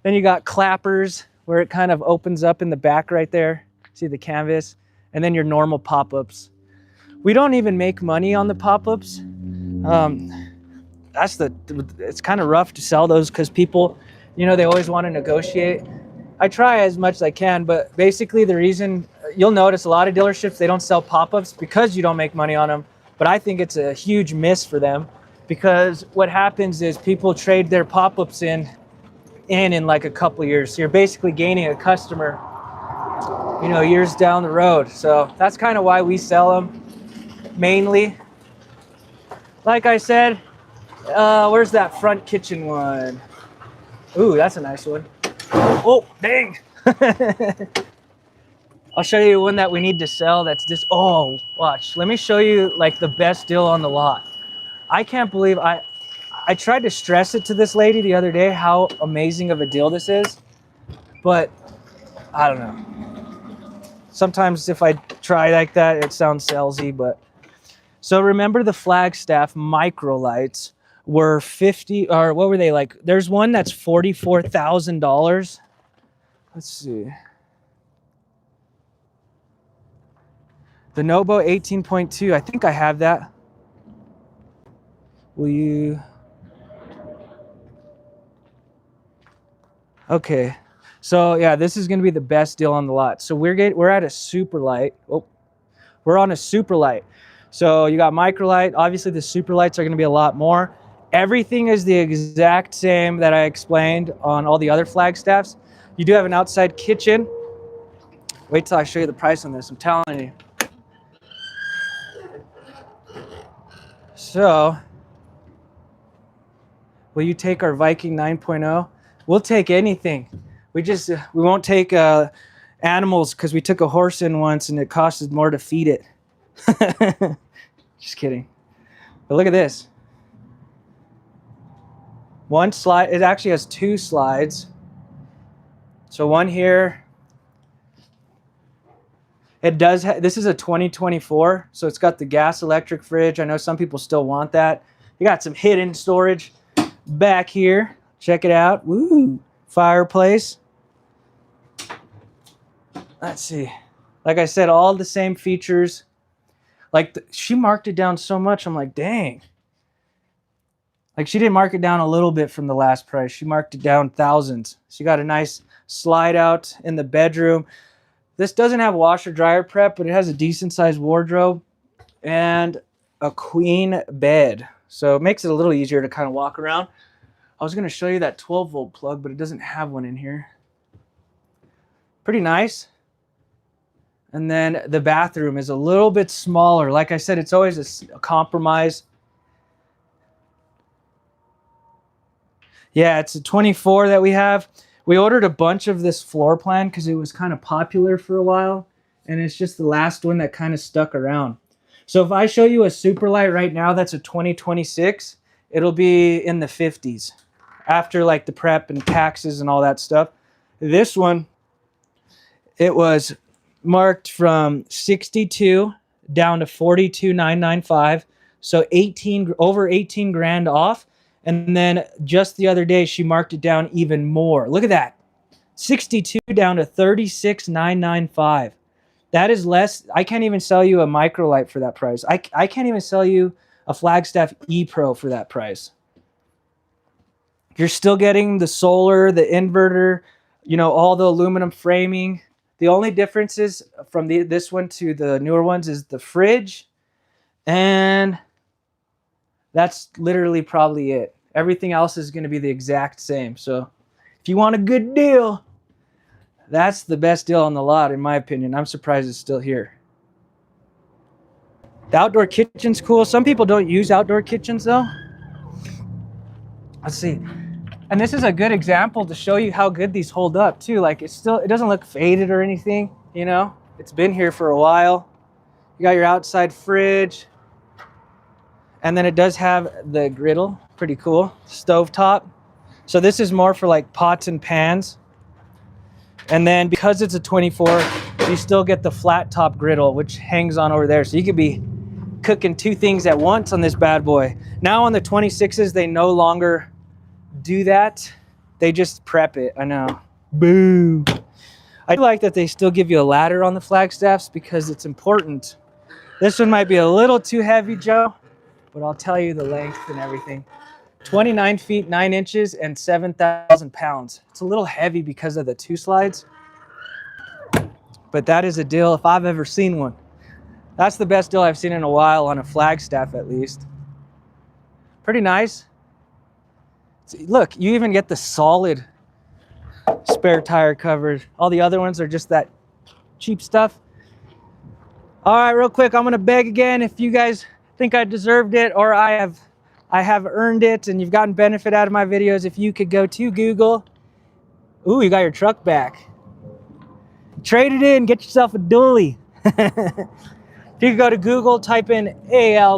Speaker 1: Then you got clappers where it kind of opens up in the back right there. See the canvas, and then your normal pop-ups. We don't even make money on the pop-ups. It's kind of rough to sell those because people, you know, they always want to negotiate. I try as much as I can, but basically the reason you'll notice a lot of dealerships, they don't sell pop-ups because you don't make money on them. But I think it's a huge miss for them, because what happens is people trade their pop-ups in like a couple years. So you're basically gaining a customer, you know, years down the road. So that's kind of why we sell them mainly. Like I said, where's that front kitchen one? Ooh, that's a nice one. Oh, dang. I'll show you one that we need to sell that's this. Oh, watch. Let me show you like the best deal on the lot. I can't believe I tried to stress it to this lady the other day how amazing of a deal this is, but I don't know. Sometimes if I try like that, it sounds salesy, but. So remember the Flagstaff micro lights were 50, or what were they like? There's one that's $44,000. Let's see. The Nobo 18.2, I think I have that. Will you? Okay. So yeah, this is going to be the best deal on the lot. So we're at a super light. Oh, we're on a super light. So you got micro light. Obviously the super lights are going to be a lot more. Everything is the exact same that I explained on all the other Flagstaffs. You do have an outside kitchen. Wait till I show you the price on this. I'm telling you. So, will you take our Viking 9.0? We'll take anything. We won't take animals because we took a horse in once and it cost us more to feed it. Just kidding. But look at this. One slide, it actually has 2 slides. So one here. It does, this is a 2024, so it's got the gas electric fridge. I know some people still want that. You got some hidden storage back here. Check it out. Woo! Fireplace. Let's see. Like I said, all the same features. Like she marked it down so much, I'm like, dang. Like she didn't mark it down a little bit from the last price. She marked it down thousands. She got a nice slide out in the bedroom. This doesn't have washer dryer prep, but it has a decent sized wardrobe and a queen bed. So it makes it a little easier to kind of walk around. I was going to show you that 12-volt plug, but it doesn't have one in here. Pretty nice. And then the bathroom is a little bit smaller. Like I said, it's always a compromise. Yeah, it's a 24 that we have. We ordered a bunch of this floor plan because it was kind of popular for a while. And it's just the last one that kind of stuck around. So if I show you a super light right now, that's a 2026, it'll be in the 50s after like the prep and taxes and all that stuff. This one, it was marked from 62 down to 42,995. So over 18 grand off. And then just the other day, she marked it down even more. Look at that. 62 down to 36,995. That is less. I can't even sell you a micro light for that price. I can't even sell you a Flagstaff E-Pro for that price. You're still getting the solar, the inverter, you know, all the aluminum framing. The only differences from this one to the newer ones is the fridge, and that's literally probably it. Everything else is going to be the exact same. So if you want a good deal, that's the best deal on the lot, in my opinion. I'm surprised it's still here. The outdoor kitchen's cool. Some people don't use outdoor kitchens though. Let's see. And this is a good example to show you how good these hold up too. Like it doesn't look faded or anything, you know? It's been here for a while. You got your outside fridge. And then it does have the griddle, pretty cool. Stovetop. So this is more for like pots and pans. And then because it's a 24, you still get the flat top griddle, which hangs on over there. So you could be cooking two things at once on this bad boy. Now on the 26s, they no longer do that. They just prep it. I know. Boo. I like that they still give you a ladder on the Flagstaffs because it's important. This one might be a little too heavy, Joe, but I'll tell you the length and everything. 29 feet 9 inches and 7,000 pounds. It's a little heavy because of the 2 slides, but that is a deal if I've ever seen one. That's the best deal I've seen in a while on a Flagstaff, at least. Pretty nice. Look, you even get the solid spare tire covers. All the other ones are just that cheap stuff. All right, real quick, I'm gonna beg again. If you guys think I deserved it or I have earned it and you've gotten benefit out of my videos, if you could go to Google. Ooh, you got your truck back. Trade it in, get yourself a dually. If you could go to Google, type in ALBUQUERQUE,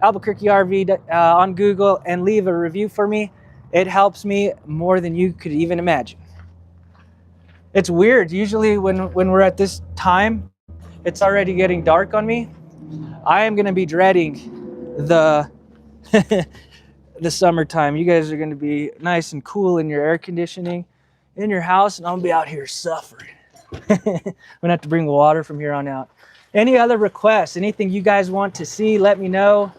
Speaker 1: Albuquerque RV on Google, and leave a review for me. It helps me more than you could even imagine. It's weird. Usually when we're at this time, it's already getting dark on me. I am going to be dreading the the summertime. You guys are going to be nice and cool in your air conditioning in your house, and I'm going to be out here suffering. I'm going to have to bring water from here on out. Any other requests, anything you guys want to see, let me know.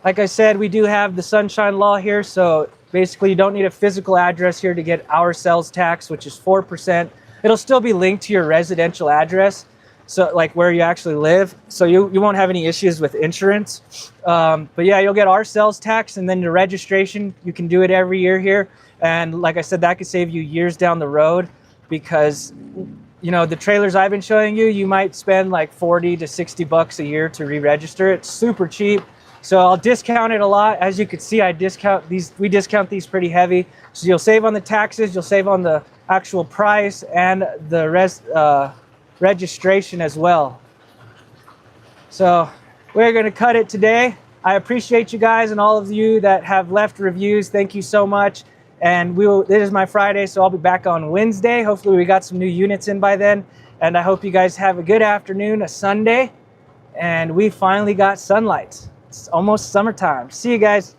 Speaker 1: Like I said, we do have the sunshine law here, so basically you don't need a physical address here to get our sales tax, which is 4%. It'll still be linked to your residential address, so like where you actually live, so you won't have any issues with insurance. But yeah, you'll get our sales tax, and then the registration, you can do it every year here. And like I said, that could save you years down the road, because you know, the trailers I've been showing you, you might spend like 40 to 60 bucks a year to re-register. It's super cheap. So I'll discount it a lot. As you can see, we discount these pretty heavy. So you'll save on the taxes, you'll save on the actual price and the registration as well. So we're gonna cut it today. I appreciate you guys and all of you that have left reviews. Thank you so much. And this is my Friday, so I'll be back on Wednesday. Hopefully we got some new units in by then. And I hope you guys have a good afternoon, a Sunday. And we finally got sunlight. It's almost summertime. See you guys.